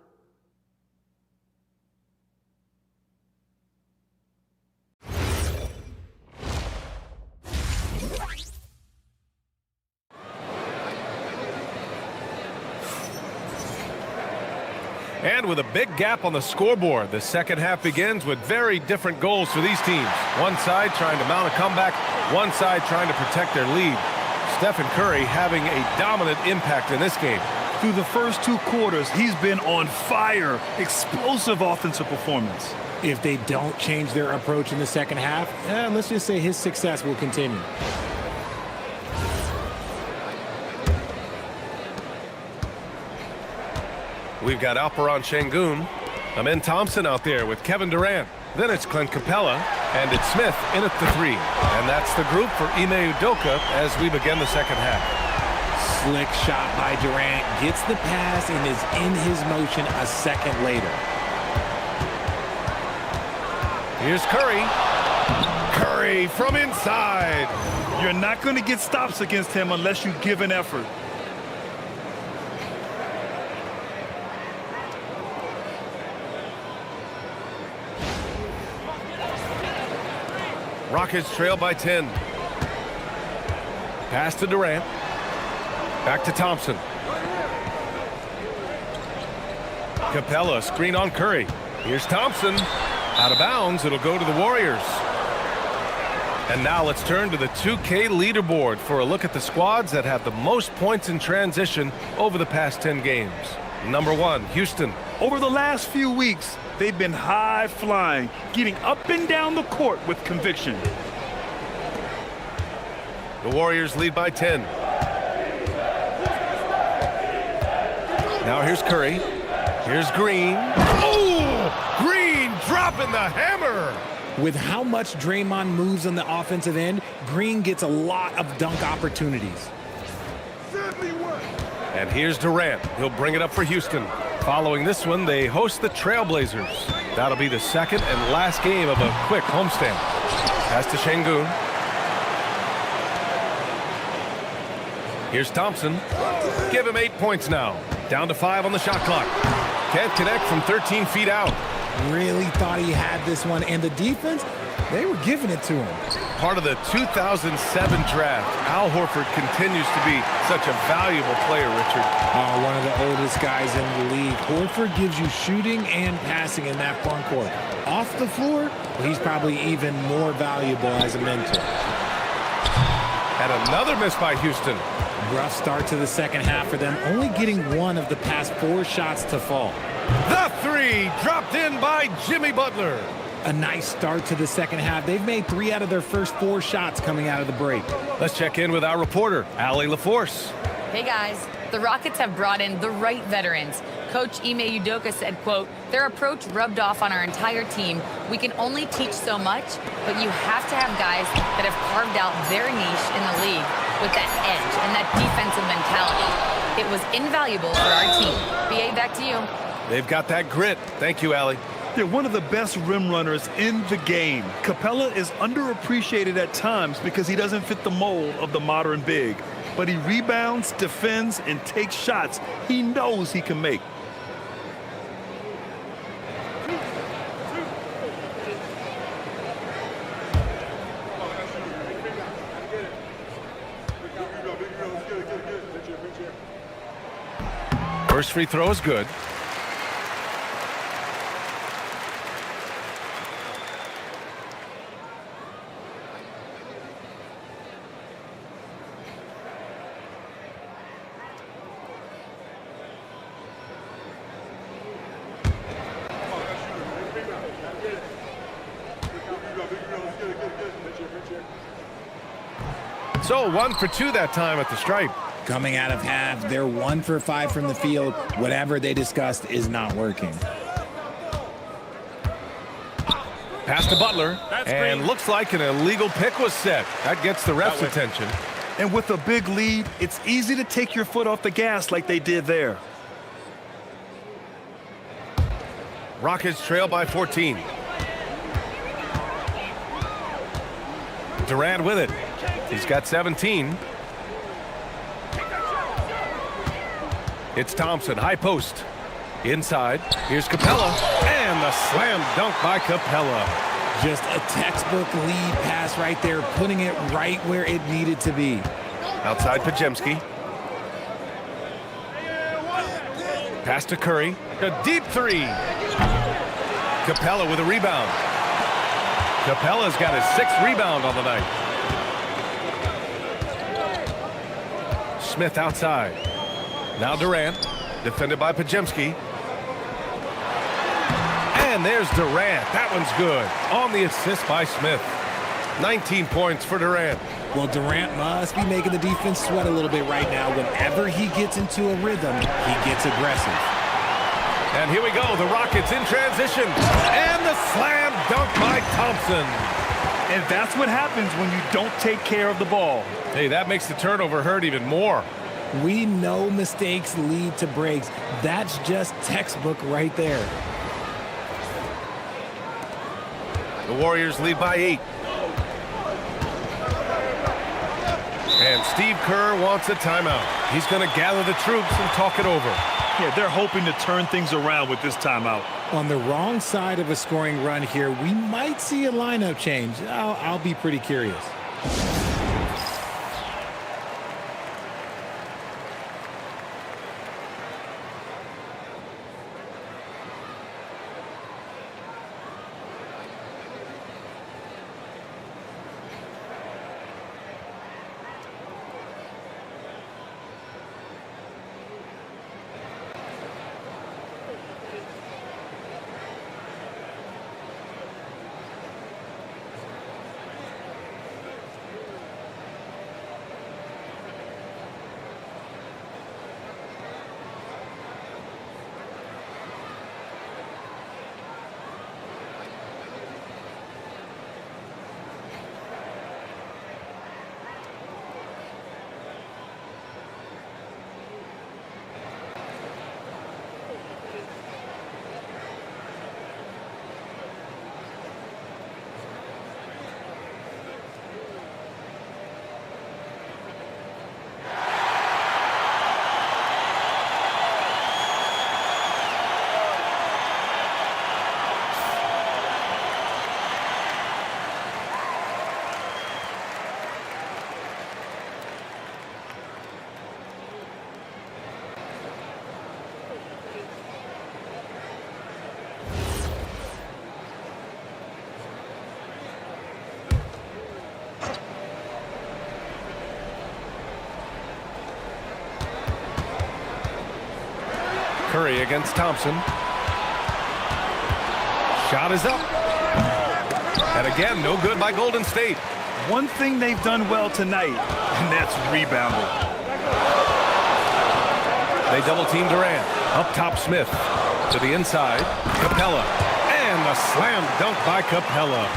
Speaker 1: And with a big gap on the scoreboard, the second half begins with very different goals for these teams. One side trying to mount a comeback, one side trying to protect their lead. Stephen Curry having a dominant impact in this game.
Speaker 3: Through the first 2 quarters, he's been on fire. Explosive offensive performance.
Speaker 2: If they don't change their approach in the second half, let's just say his success will continue.
Speaker 1: We've got Alperon Şengün, Amen Thompson out there with Kevin Durant. Then it's Clint Capella, and it's Smith in at the 3. And that's the group for Ime Udoka as we begin the second half.
Speaker 2: Slick shot by Durant, gets the pass and is in his motion a second later.
Speaker 1: Here's Curry. Curry from inside.
Speaker 3: You're not going to get stops against him unless you give an effort.
Speaker 1: Rockets trail by 10. Pass to Durant. Back to Thompson. Capella, screen on Curry. Here's Thompson. Out of bounds, it'll go to the Warriors. And now let's turn to the 2K leaderboard for a look at the squads that have the most points in transition over the past 10 games. Number 1, Houston.
Speaker 3: Over the last few weeks, they've been high-flying, getting up and down the court with conviction.
Speaker 1: The Warriors lead by 10. Now here's Curry. Here's Green. Oh! Green dropping the hammer!
Speaker 2: With how much Draymond moves on the offensive end, Green gets a lot of dunk opportunities.
Speaker 1: And here's Durant. He'll bring it up for Houston. Following this one, they host the Trailblazers. That'll be the second and last game of a quick homestand. Pass to Şengün. Here's Thompson. Give him 8 points now. Down to 5 on the shot clock. Can't connect from 13 feet out.
Speaker 2: Really thought he had this one, and the defense, they were giving it to him.
Speaker 1: Part of the 2007 draft, Al Horford continues to be such a valuable player, Richard.
Speaker 2: One of the oldest guys in the league. Horford gives you shooting and passing in that front court. Off the floor, he's probably even more valuable as a mentor.
Speaker 1: And another miss by Houston.
Speaker 2: Rough start to the second half for them, only getting one of the past 4 shots to fall.
Speaker 1: The 3 dropped in by Jimmy Butler.
Speaker 2: A nice start to the second half. They've made 3 out of their first 4 shots coming out of the break.
Speaker 1: Let's check in with our reporter, Allie LaForce.
Speaker 4: Hey guys, the Rockets have brought in the right veterans. Coach Ime Udoka said, quote, "Their approach rubbed off on our entire team. We can only teach so much, but you have to have guys that have carved out their niche in the league with that edge and that defensive mentality. It was invaluable for our team." BA, back to you.
Speaker 1: They've got that grit. Thank you, Allie.
Speaker 3: They're one of the best rim runners in the game. Capella is underappreciated at times because he doesn't fit the mold of the modern big. But he rebounds, defends, and takes shots he knows he can make.
Speaker 1: First free throw is good. So 1 for 2 that time at the stripe.
Speaker 2: Coming out of half, they're 1 for 5 from the field. Whatever they discussed is not working.
Speaker 1: Pass to Butler, and looks like an illegal pick was set. That gets the ref's attention.
Speaker 3: And with a big lead, it's easy to take your foot off the gas like they did there.
Speaker 1: Rockets trail by 14. Durant with it. He's got 17. It's Thompson, high post. Inside, here's Capella, and the slam dunk by Capella.
Speaker 2: Just a textbook lead pass right there, putting it right where it needed to be.
Speaker 1: Outside Pajemski. Pass to Curry. A deep three. Capella with a rebound. Capella's got his 6th rebound on the night. Smith outside. Now Durant, defended by Pajemski. And there's Durant. That one's good. On the assist by Smith. 19 points for Durant.
Speaker 2: Well, Durant must be making the defense sweat a little bit right now. Whenever he gets into a rhythm, he gets aggressive.
Speaker 1: And here we go. The Rockets in transition. And the slam dunk by Thompson.
Speaker 3: And that's what happens when you don't take care of the ball.
Speaker 1: Hey, that makes the turnover hurt even more.
Speaker 2: We know mistakes lead to breaks. That's just textbook right there.
Speaker 1: The Warriors lead by 8. And Steve Kerr wants a timeout. He's going to gather the troops and talk it over.
Speaker 3: Yeah, they're hoping to turn things around with this timeout.
Speaker 2: On the wrong side of a scoring run here, we might see a lineup change. I'll be pretty curious.
Speaker 1: Curry against Thompson. Shot is up. And again, no good by Golden State.
Speaker 3: One thing they've done well tonight, and that's rebounding.
Speaker 1: They double team Durant. Up top Smith. To the inside. Capella. And the slam dunk by Capella.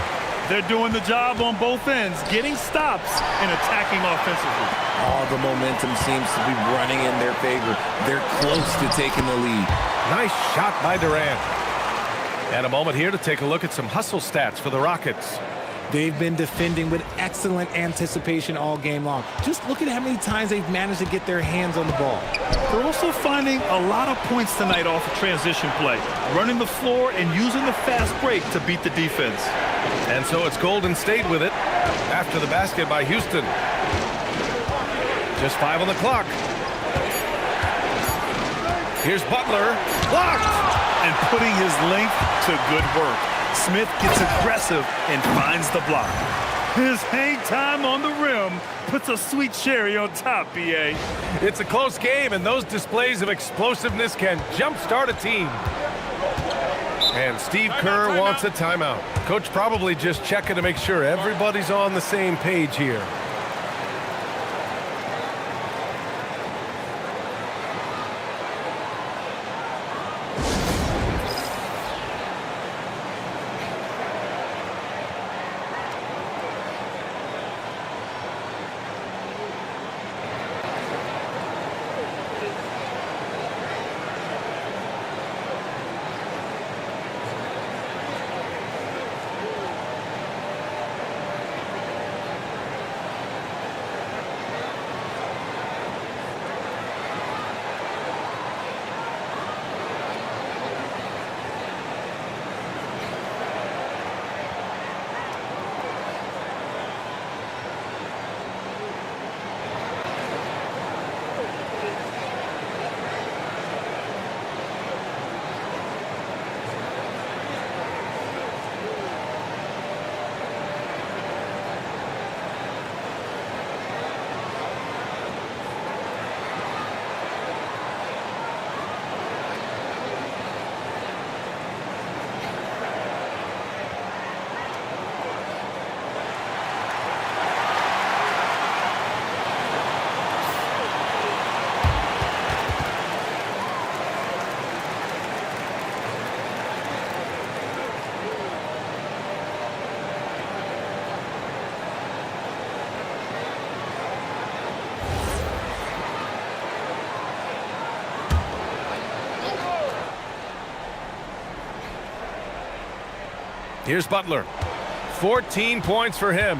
Speaker 3: They're doing the job on both ends, getting stops and attacking offensively.
Speaker 2: All the momentum seems to be running in their favor. They're close to taking the lead.
Speaker 1: Nice shot by Durant. And a moment here to take a look at some hustle stats for the Rockets.
Speaker 2: They've been defending with excellent anticipation all game long. Just look at how many times they've managed to get their hands on the ball.
Speaker 3: They're also finding a lot of points tonight off of transition play, running the floor and using the fast break to beat the defense.
Speaker 1: And so it's Golden State with it after the basket by Houston. Just 5 on the clock. Here's Butler. Blocked!
Speaker 3: And putting his length to good work. Smith gets aggressive and finds the block. His hang time on the rim puts a sweet cherry on top, B.A.
Speaker 1: It's a close game, and those displays of explosiveness can jumpstart a team. And Steve Kerr wants a timeout. Coach probably just checking to make sure everybody's on the same page here. Here's Butler. 14 points for him.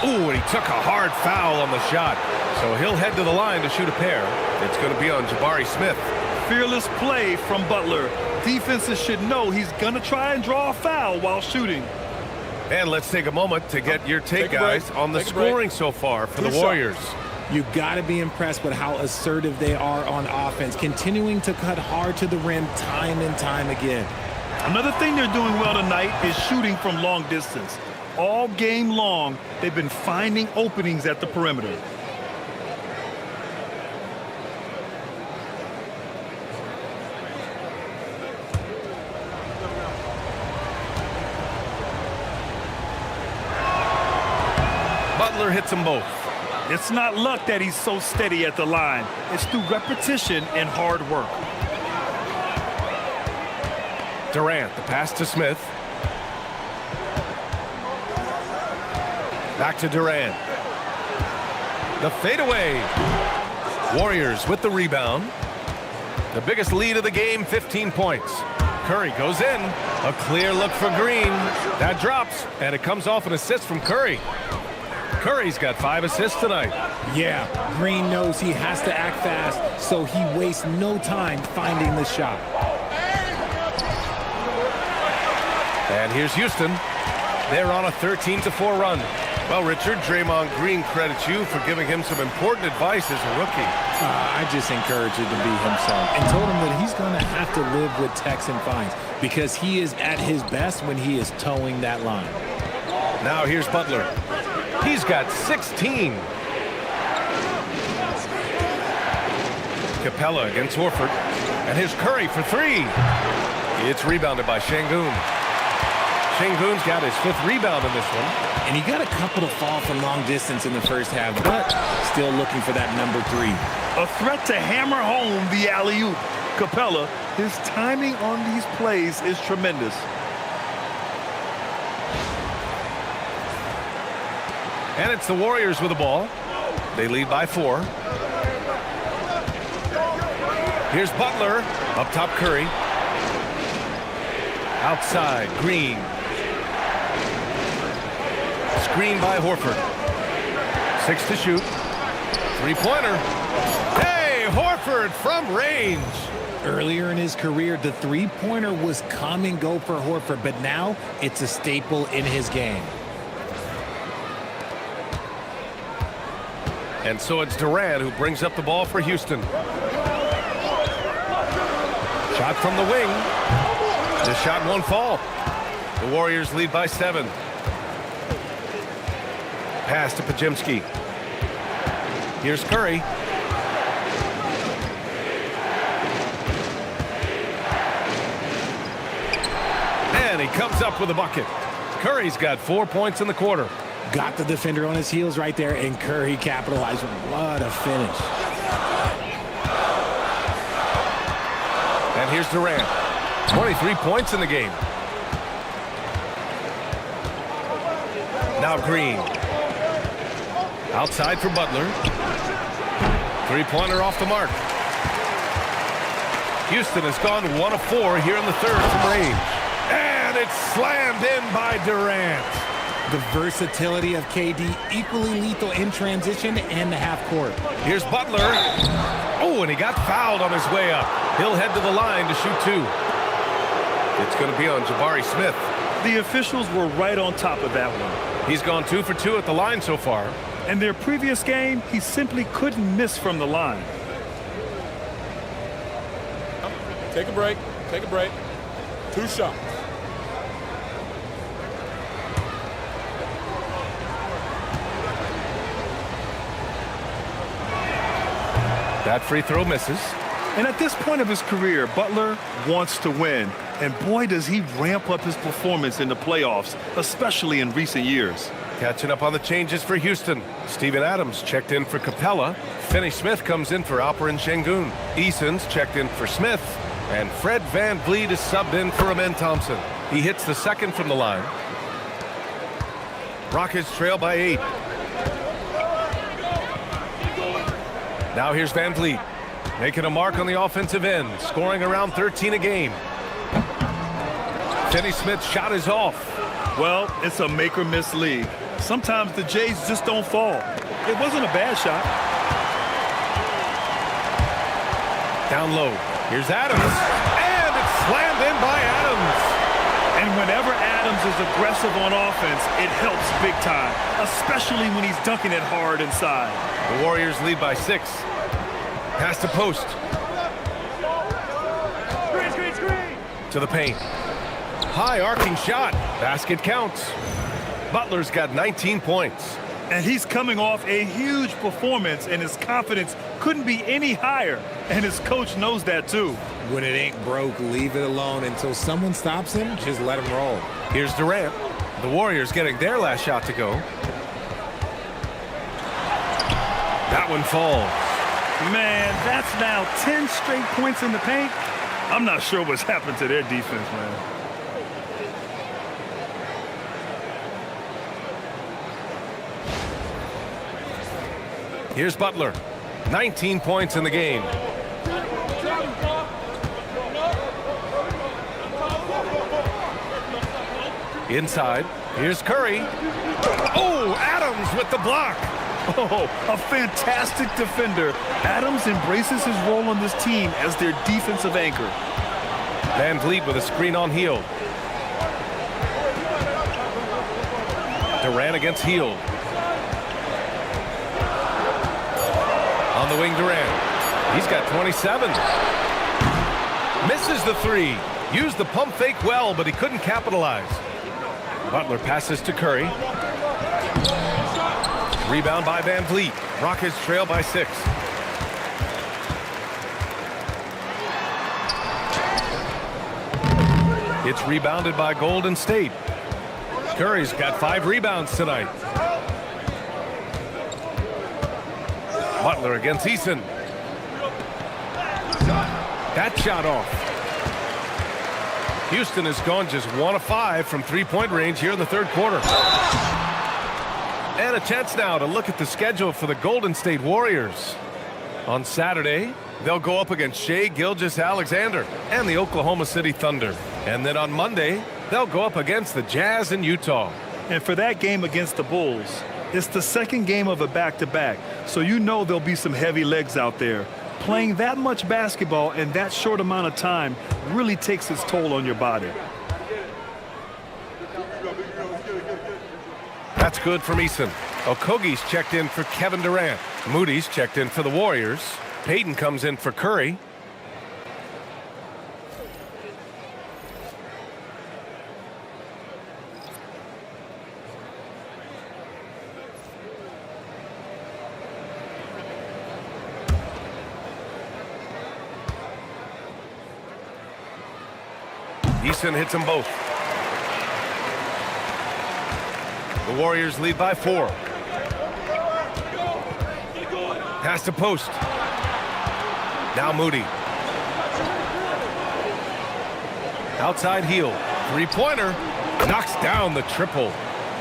Speaker 1: Ooh, and he took a hard foul on the shot. So he'll head to the line to shoot a pair. It's going to be on Jabari Smith.
Speaker 3: Fearless play from Butler. Defenses should know he's going to try and draw a foul while shooting.
Speaker 1: And let's take a moment to get your take, guys, on the scoring so far for the Warriors.
Speaker 2: You got to be impressed with how assertive they are on offense, continuing to cut hard to the rim time and time again.
Speaker 3: Another thing they're doing well tonight is shooting from long distance. All game long, they've been finding openings at the perimeter.
Speaker 1: Butler hits them both.
Speaker 3: It's not luck that he's so steady at the line. It's through repetition and hard work.
Speaker 1: Durant, the pass to Smith. Back to Durant. The fadeaway. Warriors with the rebound. The biggest lead of the game, 15 points. Curry goes in. A clear look for Green. That drops, and it comes off an assist from Curry. Curry's got 5 assists tonight.
Speaker 2: Yeah, Green knows he has to act fast, so he wastes no time finding the shot.
Speaker 1: And here's Houston. They're on a 13-4 run. Well, Richard, Draymond Green credits you for giving him some important advice as a rookie.
Speaker 2: I just encouraged him to be himself and told him that he's going to have to live with techs and fines because he is at his best when he is towing that line.
Speaker 1: Now here's Butler. He's got 16. Capella against Horford. And here's Curry for 3. It's rebounded by Şengün. Şengün's got his 5th rebound in this one.
Speaker 2: And he got a couple to fall from long distance in the first half, but still looking for that number 3.
Speaker 3: A threat to hammer home the alley-oop. Capella, his timing on these plays is tremendous.
Speaker 1: And it's the Warriors with the ball. They lead by 4. Here's Butler. Up top, Curry. Outside, Green. Screen by Horford. 6 to shoot. 3-pointer. Hey, Horford from range.
Speaker 2: Earlier in his career, the 3-pointer was come and go for Horford, but now it's a staple in his game.
Speaker 1: And so it's Durant who brings up the ball for Houston. Shot from the wing. The shot won't fall. The Warriors lead by 7. Pass to Podziemski. Here's Curry. And he comes up with a bucket. Curry's got 4 points in the quarter.
Speaker 2: Got the defender on his heels right there, and Curry capitalized. What a finish.
Speaker 1: And here's Durant. 23 points in the game. Now Green. Outside for Butler. 3-pointer off the mark. Houston has gone 1 of 4 here in the 3rd from range. And it's slammed in by Durant.
Speaker 2: The versatility of KD, equally lethal in transition and the half court.
Speaker 1: Here's Butler. Oh, and he got fouled on his way up. He'll head to the line to shoot 2. It's going to be on Jabari Smith.
Speaker 3: The officials were right on top of that one.
Speaker 1: He's gone 2 for 2 at the line so far.
Speaker 3: In their previous game, he simply couldn't miss from the line.
Speaker 6: Take a break. Take a break. 2 shots.
Speaker 1: That free throw misses.
Speaker 3: And at this point of his career, Butler wants to win. And boy, does he ramp up his performance in the playoffs, especially in recent years.
Speaker 1: Catching up on the changes for Houston. Steven Adams checked in for Capella. Finney Smith comes in for Alperen Şengün. Eason's checked in for Smith. And Fred VanVleet is subbed in for Amen Thompson. He hits the 2nd from the line. Rockets trail by 8. Now here's VanVleet, making a mark on the offensive end, scoring around 13 a game. Finney-Smith's shot is off.
Speaker 3: Well, it's a make-or-miss league. Sometimes the Jays just don't fall. It wasn't a bad shot.
Speaker 1: Down low. Here's Adams. And it's slammed in by Adams.
Speaker 3: And whenever Adams is aggressive on offense, it helps big time, especially when he's dunking it hard inside.
Speaker 1: The Warriors lead by 6. Pass to post. To the paint. High arcing shot. Basket counts. Butler's got 19 points.
Speaker 3: And he's coming off a huge performance, and his confidence couldn't be any higher. And his coach knows that, too.
Speaker 2: When it ain't broke, leave it alone until someone stops him. Just let him roll.
Speaker 1: Here's Durant. The Warriors getting their last shot to go. That one falls.
Speaker 3: Man, that's now 10 straight points in the paint. I'm not sure what's happened to their defense, man.
Speaker 1: Here's Butler. 19 points in the game. Inside. Here's Curry. Oh, Adams with the block.
Speaker 3: Oh, a fantastic defender. Adams embraces his role on this team as their defensive anchor.
Speaker 1: Van Vliet with a screen on Hield. Durant against Hield. On the wing, Durant. He's got 27. Misses the 3. Used the pump fake well, but he couldn't capitalize. Butler passes to Curry. Rebound by Van Vliet. Rockets trail by 6. It's rebounded by Golden State. Curry's got 5 rebounds tonight. Butler against Eason. That shot off. Houston has gone just 1 of 5 from three-point range here in the third quarter. And a chance now to look at the schedule for the Golden State Warriors. On Saturday, they'll go up against Shai Gilgeous-Alexander and the Oklahoma City Thunder. And then on Monday, they'll go up against the Jazz in Utah.
Speaker 3: And for that game against the Bulls, it's the second game of a back-to-back, so you know there'll be some heavy legs out there. Playing that much basketball in that short amount of time really takes its toll on your body.
Speaker 1: That's good from Eason. Okogie's checked in for Kevin Durant. Moody's checked in for the Warriors. Payton comes in for Curry. Eason hits them both. The Warriors lead by 4. Pass to post. Now Moody. Outside Hield. Three-pointer. Knocks down the triple.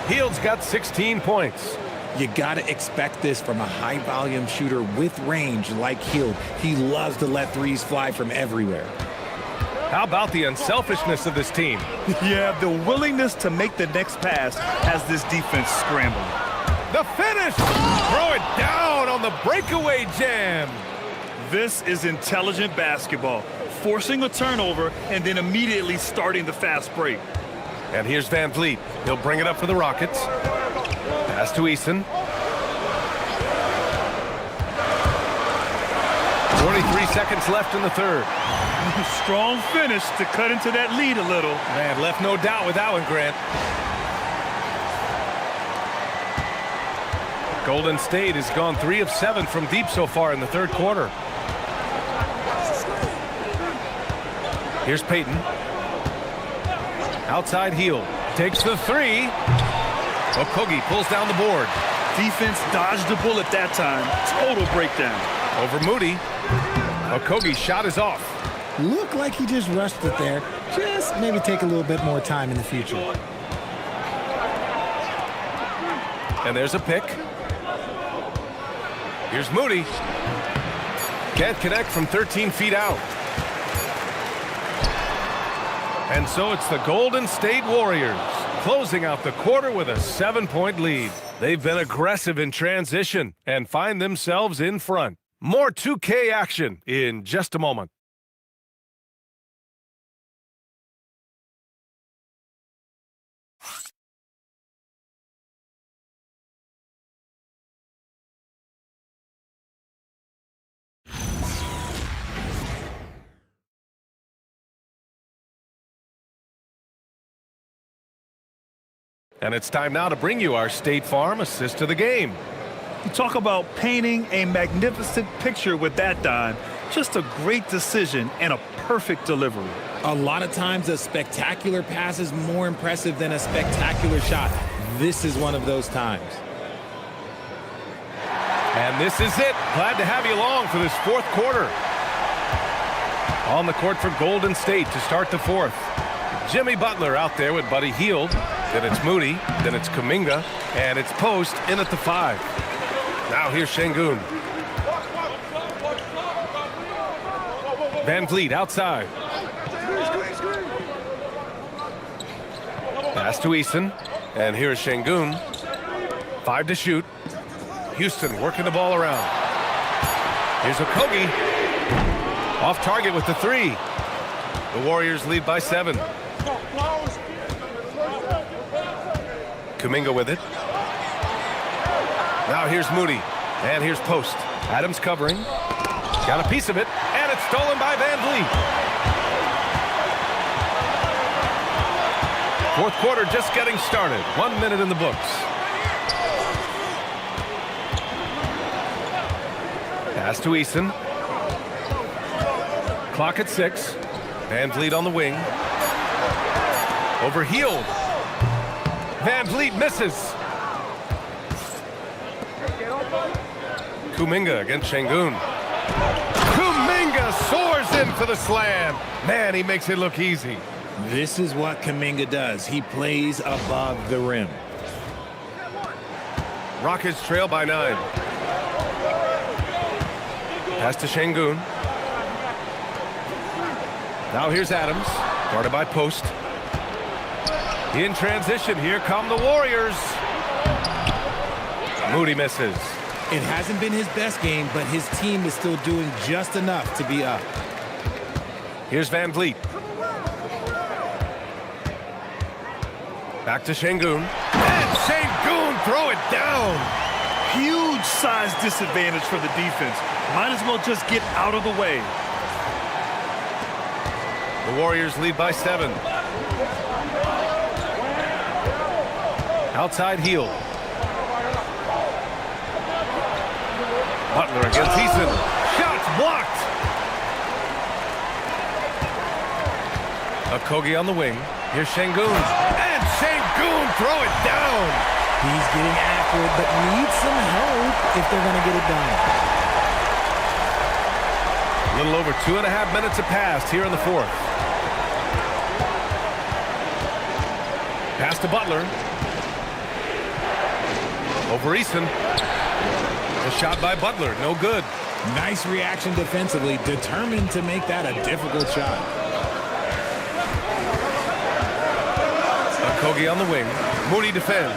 Speaker 1: Hield's got 16 points.
Speaker 2: You got to expect this from a high-volume shooter with range like Hield. He loves to let threes fly from everywhere.
Speaker 1: How about the unselfishness of this team?
Speaker 3: Yeah, the willingness to make the next pass has this defense scrambling.
Speaker 1: The finish! Throw it down on the breakaway jam.
Speaker 3: This is intelligent basketball, forcing a turnover and then immediately starting the fast break.
Speaker 1: And here's Van Vliet. He'll bring it up for the Rockets. Pass to Eason. 43 seconds left in the third.
Speaker 3: Strong finish to cut into that lead a little.
Speaker 1: Man, left no doubt with that one, Grant. Golden State has gone 3 of 7 from deep so far in the third quarter. Here's Payton. Outside Hield. Takes the 3. Okogie pulls down the board.
Speaker 3: Defense dodged the bullet that time. Total breakdown.
Speaker 1: Over Moody. Okogie's shot is off.
Speaker 2: Looked like he just rushed it there. Just maybe take a little bit more time in the future.
Speaker 1: And there's a pick. Here's Moody. Can't connect from 13 feet out. And so it's the Golden State Warriors closing out the quarter with a 7-point lead. They've been aggressive in transition and find themselves in front. More 2K action in just a moment. And it's time now to bring you our State Farm assist of the game.
Speaker 3: You talk about painting a magnificent picture with that dime. Just a great decision and a perfect delivery.
Speaker 2: A lot of times a spectacular pass is more impressive than a spectacular shot. This is one of those times.
Speaker 1: And this is it. Glad to have you along for this fourth quarter. On the court for Golden State to start the fourth. Jimmy Butler out there with Buddy Hield. Then it's Moody. Then it's Kuminga. And it's Post in at the 5. Now here's Şengün. Van Vliet outside. Pass to Eason. And here's Şengün. 5 to shoot. Houston working the ball around. Here's Okogie. Off target with the 3. The Warriors lead by 7. Kuminga with it. Now here's Moody. And here's Post. Adams covering. Got a piece of it. And it's stolen by Van Vliet. Fourth quarter just getting started. 1 minute in the books. Pass to Eason. Clock at 6. Van Vliet on the wing. Over Hield. Van Vliet misses. Kuminga against Şengün. Kuminga soars in for the slam. Man, he makes it look easy.
Speaker 2: This is what Kuminga does. He plays above the rim.
Speaker 1: Rockets trail by 9. Pass to Şengün. Now here's Adams, guarded by Post. In transition, here come the Warriors. Moody misses.
Speaker 2: It hasn't been his best game, but his team is still doing just enough to be up.
Speaker 1: Here's Van Vliet. Back to Şengün. And Şengün throw it down.
Speaker 3: Huge size disadvantage for the defense. Might as well just get out of the way.
Speaker 1: The Warriors lead by 7. Outside Hield. Butler against Eason. Shots blocked. Okogie on the wing. Here's Şengün. And Şengün throw it down.
Speaker 2: He's getting after it, but needs some help if they're going to get it done.
Speaker 1: A little over 2.5 minutes have passed here in the fourth. Pass to Butler. Over Eason. A shot by Butler, no good.
Speaker 2: Nice reaction defensively, determined to make that a difficult shot.
Speaker 1: Okogie on the wing. Moody defends.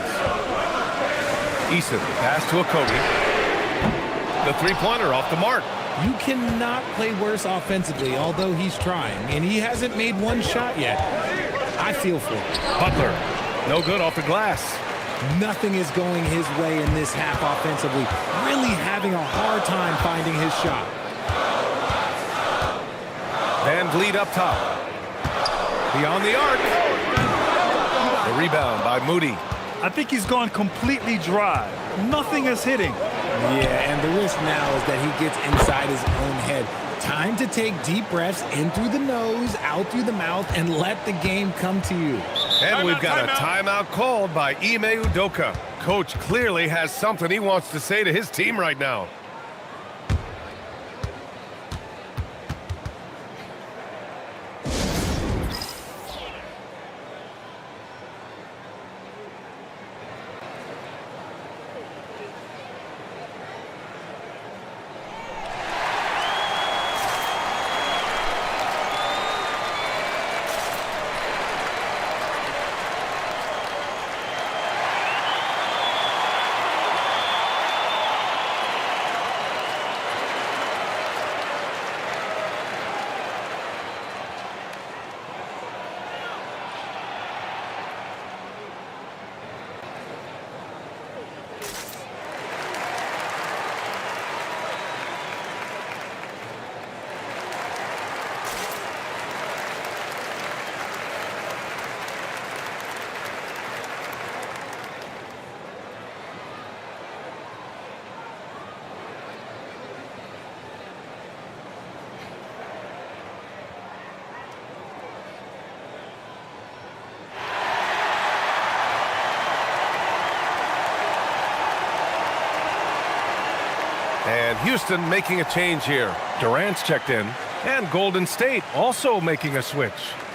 Speaker 1: Eason, pass to Okogie. The three-pointer off the mark.
Speaker 2: You cannot play worse offensively, although he's trying, and he hasn't made one shot yet. I feel for him.
Speaker 1: Butler, no good off the glass.
Speaker 2: Nothing is going his way in this half offensively. Really having a hard time finding his shot.
Speaker 1: Van Vliet up top. Beyond the arc. The rebound by Moody.
Speaker 3: I think he's gone completely dry. Nothing is hitting.
Speaker 2: Yeah, and the risk now is that he gets inside his own head. Time to take deep breaths in through the nose, out through the mouth, and let the game come to you.
Speaker 1: And we've got a timeout called by Ime Udoka. Coach clearly has something he wants to say to his team right now. And Houston making a change here. Durant's checked in. And Golden State also making a switch.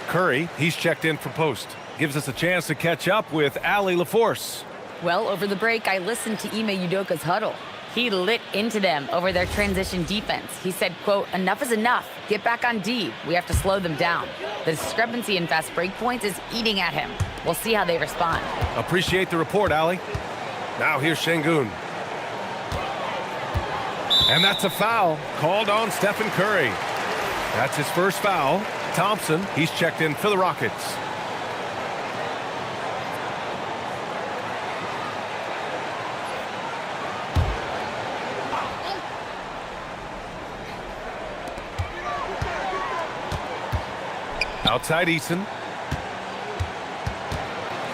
Speaker 1: Curry, he's checked in for post. Gives us a chance to catch up with Allie LaForce.
Speaker 4: Well, over the break, I listened to Ime Udoka's huddle. He lit into them over their transition defense. He said, quote, "Enough is enough. Get back on D. We have to slow them down." The discrepancy in fast break points is eating at him. We'll see how they respond.
Speaker 1: Appreciate the report, Allie. Now here's Şengün. And that's a foul called on Stephen Curry. That's his first foul. Thompson, he's checked in for the Rockets. Outside Eason.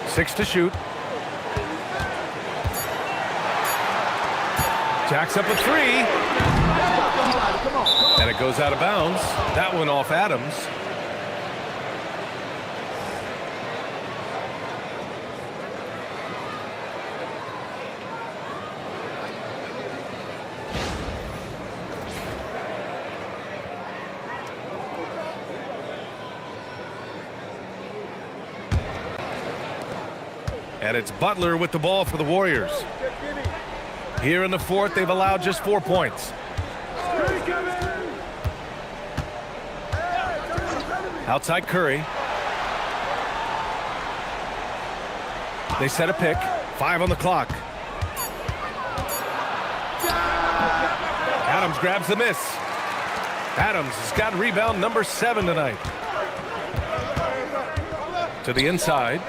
Speaker 1: 6 to shoot. Jacks up a 3. And it goes out of bounds. That one off Adams. And it's Butler with the ball for the Warriors. Here in the fourth, they've allowed just 4 points. Outside Curry. They set a pick. 5 on the clock. Adams grabs the miss. Adams has got rebound number 7 tonight. To the inside.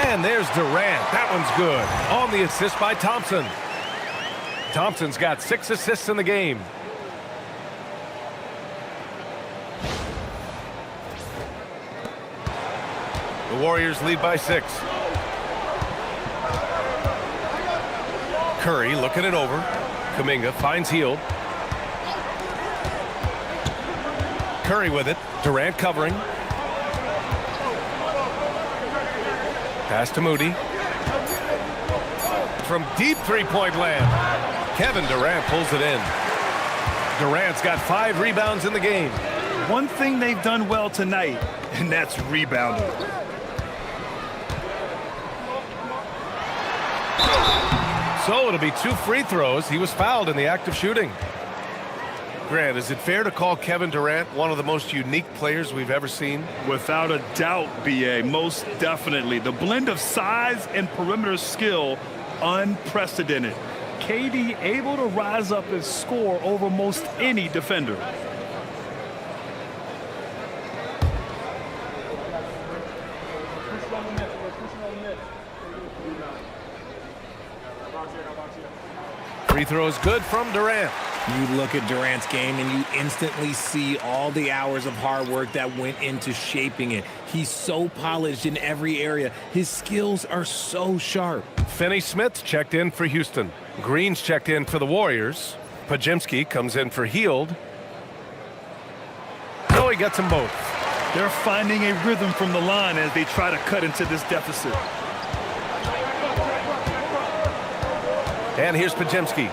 Speaker 1: And there's Durant. That one's good. On the assist by Thompson. Thompson's got 6 assists in the game. The Warriors lead by 6. Curry looking it over. Kuminga finds Hield. Curry with it. Durant covering. Pass to Moody. From deep three-point land. Kevin Durant pulls it in. Durant's got 5 rebounds in the game.
Speaker 3: One thing they've done well tonight, and that's rebounding.
Speaker 1: So it'll be 2 free throws. He was fouled in the act of shooting. Grant, is it fair to call Kevin Durant one of the most unique players we've ever seen?
Speaker 3: Without a doubt, BA, most definitely. The blend of size and perimeter skill, unprecedented. KD able to rise up and score over most any defender.
Speaker 1: Free throw is good from Durant.
Speaker 2: You look at Durant's game and you instantly see all the hours of hard work that went into shaping it. He's so polished in every area. His skills are so sharp.
Speaker 1: Finney-Smith checked in for Houston. Green's checked in for the Warriors. Podziemski comes in for Hield. Oh, he gets them both.
Speaker 3: They're finding a rhythm from the line as they try to cut into this deficit.
Speaker 1: And here's Podziemski.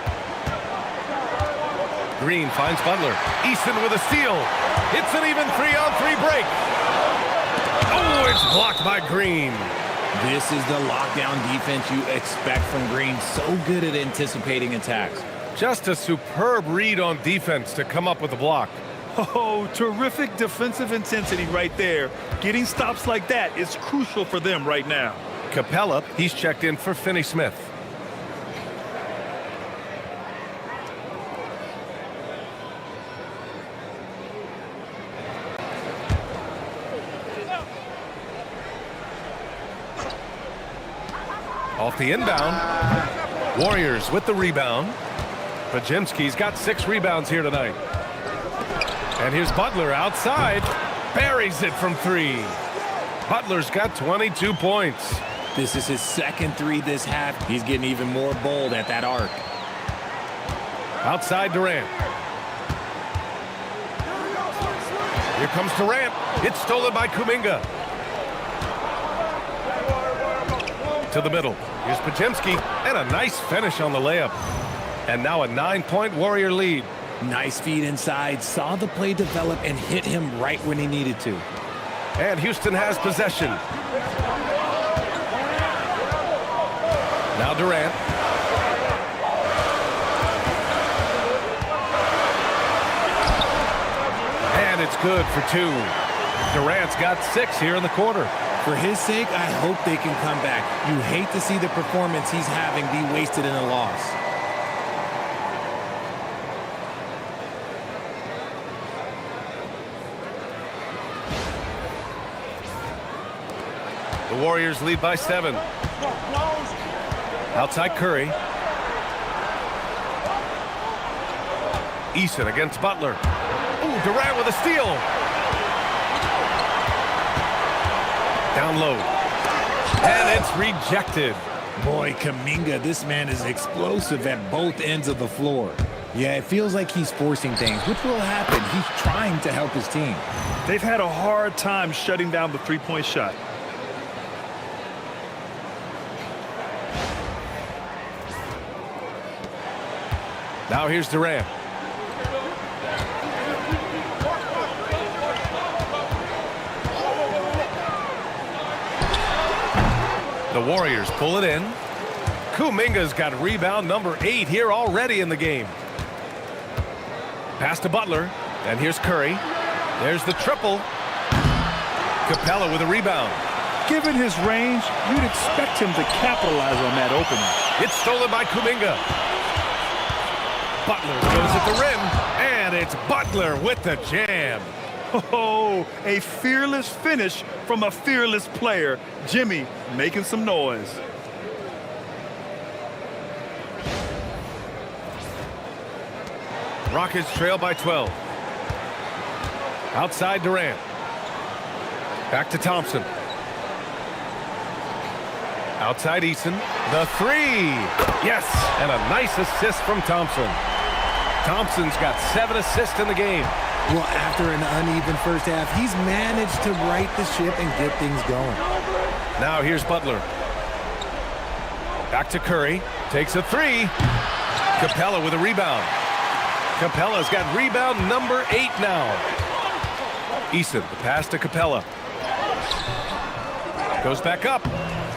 Speaker 1: Green finds Butler. Easton with a steal. It's an even 3-on-3 break. Oh, it's blocked by Green.
Speaker 2: This is the lockdown defense you expect from Green. So good at anticipating attacks.
Speaker 1: Just a superb read on defense to come up with the block.
Speaker 3: Oh, terrific defensive intensity right there. Getting stops like that is crucial for them right now.
Speaker 1: Capella, he's checked in for Finney-Smith. Off the inbound. Warriors with the rebound. Podziemski's got 6 rebounds here tonight. And here's Butler outside. Buries it from 3. Butler's got 22 points.
Speaker 2: This is his second 3 this half. He's getting even more bold at that arc.
Speaker 1: Outside Durant. Here comes Durant. It's stolen by Kuminga. To the middle. Here's Podziemski, and a nice finish on the layup. And now a 9-point Warrior lead.
Speaker 2: Nice feed inside, saw the play develop and hit him right when he needed to.
Speaker 1: And Houston has possession. Now Durant. And it's good for 2. Durant's got 6 here in the quarter.
Speaker 2: For his sake, I hope they can come back. You hate to see the performance he's having be wasted in a loss.
Speaker 1: The Warriors lead by 7. Outside Curry. Eason against Butler. Ooh, Durant with a steal. Down low. And it's rejected.
Speaker 2: Boy, Kuminga, this man is explosive at both ends of the floor. Yeah, it feels like he's forcing things, which will happen. He's trying to help his team.
Speaker 3: They've had a hard time shutting down the three-point shot.
Speaker 1: Now here's Durant. The Warriors pull it in. Kuminga's got rebound number 8 here already in the game. Pass to Butler. And here's Curry. There's the triple. Capella with a rebound.
Speaker 3: Given his range, you'd expect him to capitalize on that opening.
Speaker 1: It's stolen by Kuminga. Butler goes at the rim, and it's Butler with the jam.
Speaker 3: Oh, a fearless finish from a fearless player. Jimmy making some noise.
Speaker 1: Rockets trail by 12. Outside Durant. Back to Thompson. Outside Eason. The 3. Yes, and a nice assist from Thompson. Thompson's got 7 assists in the game.
Speaker 2: Well, after an uneven first half, he's managed to right the ship and get things going.
Speaker 1: Now here's Butler. Back to Curry. Takes a 3. Capella with a rebound. Capella's got rebound number 8 now. Eason, the pass to Capella. Goes back up.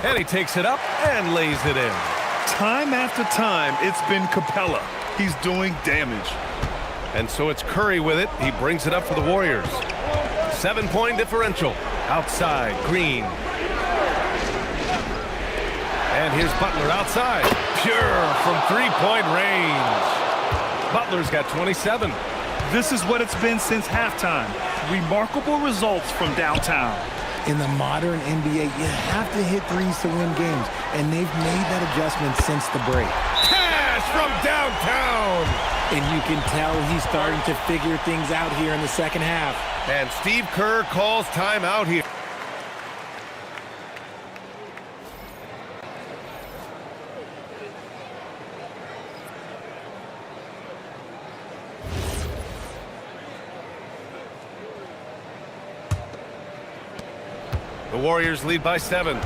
Speaker 1: And he takes it up and lays it in.
Speaker 3: Time after time, it's been Capella. He's doing damage.
Speaker 1: And so it's Curry with it. He brings it up for the Warriors. 7-point differential. Outside, Green. And here's Butler outside. Pure from 3-point range. Butler's got 27.
Speaker 3: This is what it's been since halftime. Remarkable results from downtown.
Speaker 2: In the modern NBA, you have to hit threes to win games, and they've made that adjustment since the break.
Speaker 1: Cash from downtown!
Speaker 2: And you can tell he's starting to figure things out here in the second half.
Speaker 1: And Steve Kerr calls timeout here. The Warriors lead by 7.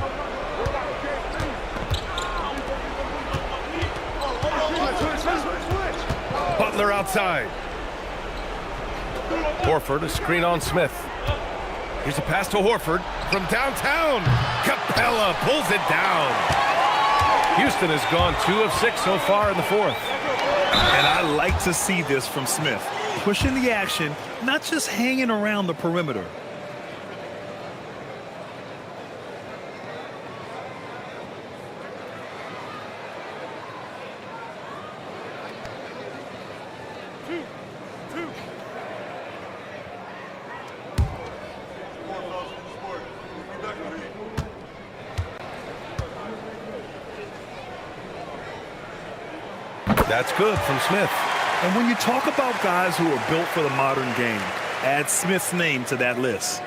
Speaker 1: Butler outside. Horford, a screen on Smith. Here's a pass to Horford from downtown. Capella pulls it down. Houston has gone 2 of 6 so far in the fourth.
Speaker 3: And I like to see this from Smith. Pushing the action, not just hanging around the perimeter.
Speaker 1: That's good from Smith.
Speaker 3: And when you talk about guys who are built for the modern game, add Smith's name to that list.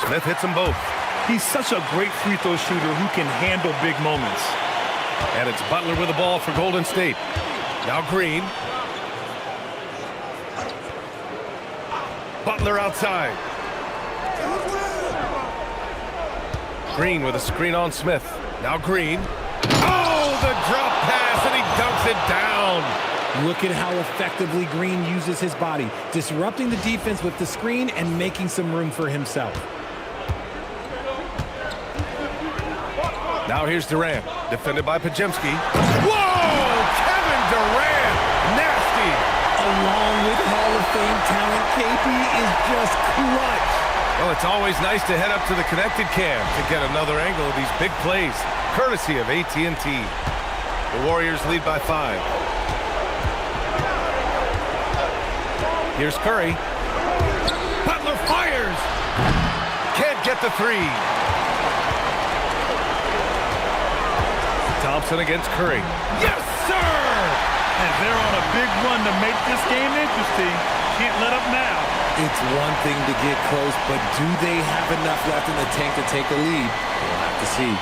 Speaker 1: Smith hits them both.
Speaker 3: He's such a great free throw shooter who can handle big moments.
Speaker 1: And it's Butler with the ball for Golden State. Now Green. Butler outside. Green with a screen on Smith. Now Green. Oh, the drop pass, and he dunks it down.
Speaker 2: Look at how effectively Green uses his body, disrupting the defense with the screen and making some room for himself.
Speaker 1: Now here's Durant, defended by Pajemski. Whoa! Kevin Durant! Nasty!
Speaker 2: Along with Hall of Fame talent, KP is just clutch.
Speaker 1: Well, it's always nice to head up to the connected cam to get another angle of these big plays, courtesy of AT&T. The Warriors lead by 5. Here's Curry. Butler fires! Can't get the 3. Thompson against Curry. Yes, sir!
Speaker 3: And they're on a big run to make this game interesting. Can't let up now.
Speaker 2: It's one thing to get close, but do they have enough left in the tank to take a lead? We'll have to see.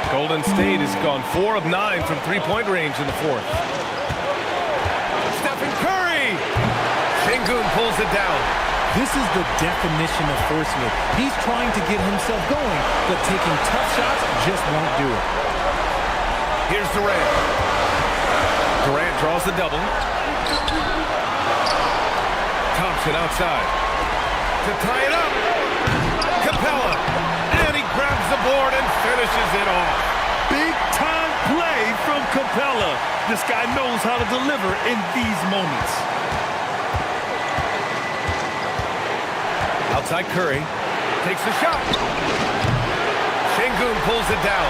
Speaker 1: Golden State has gone 4 of 9 from three-point range in the 4th. Stephen Curry! Şengün pulls it down.
Speaker 2: This is the definition of forceman. He's trying to get himself going, but taking tough shots just won't do it.
Speaker 1: Here's Durant. Durant draws the double. Thompson outside. To tie it up. Capella. And he grabs the board and finishes it off.
Speaker 3: Big-time play from Capella. This guy knows how to deliver in these moments.
Speaker 1: Outside Curry. Takes the shot. Şengün pulls it down.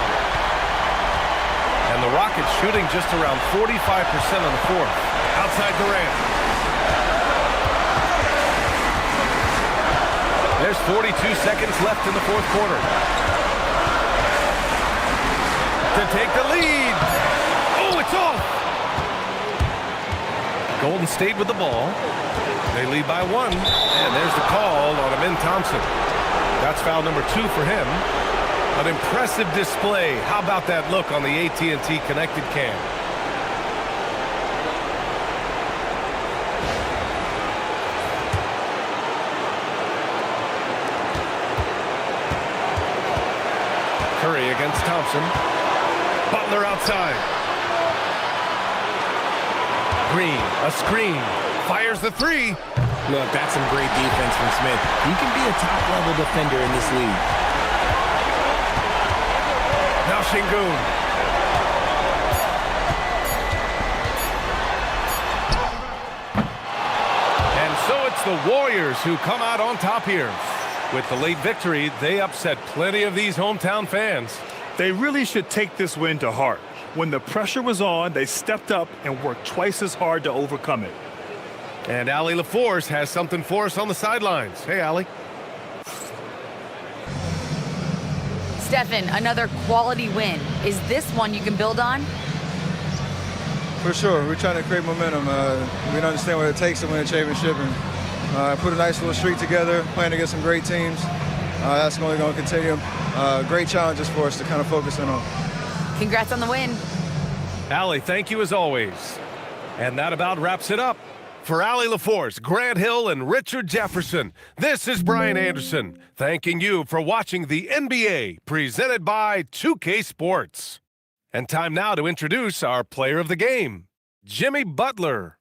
Speaker 1: And the Rockets shooting just around 45% on the 4th. Outside Durant. There's 42 seconds left in the 4th quarter. To take the lead. Oh, it's off. Golden State with the ball. They lead by 1. And there's the call on Amin Thompson. That's foul number 2 for him. An impressive display. How about that look on the AT&T connected cam? Curry against Thompson. Butler outside. Green, a screen. Fires the 3.
Speaker 2: Look, that's some great defense from Smith. He can be a top-level defender in this league.
Speaker 1: Now Şengün. And so it's the Warriors who come out on top here. With the late victory, they upset plenty of these hometown fans.
Speaker 3: They really should take this win to heart. When the pressure was on, they stepped up and worked twice as hard to overcome it.
Speaker 1: And Allie LaForce has something for us on the sidelines. Hey, Allie.
Speaker 4: Stephen, another quality win. Is this one you can build on?
Speaker 9: For sure. We're trying to create momentum. We understand what it takes to win a championship, and put a nice little streak together, playing against some great teams. That's only going to continue. Great challenges for us to kind of focus in on.
Speaker 4: Congrats on the win.
Speaker 1: Allie, thank you as always. And that about wraps it up. For Allie LaForce, Grant Hill, and Richard Jefferson, this is Brian Anderson, thanking you for watching the NBA, presented by 2K Sports. And time now to introduce our player of the game, Jimmy Butler.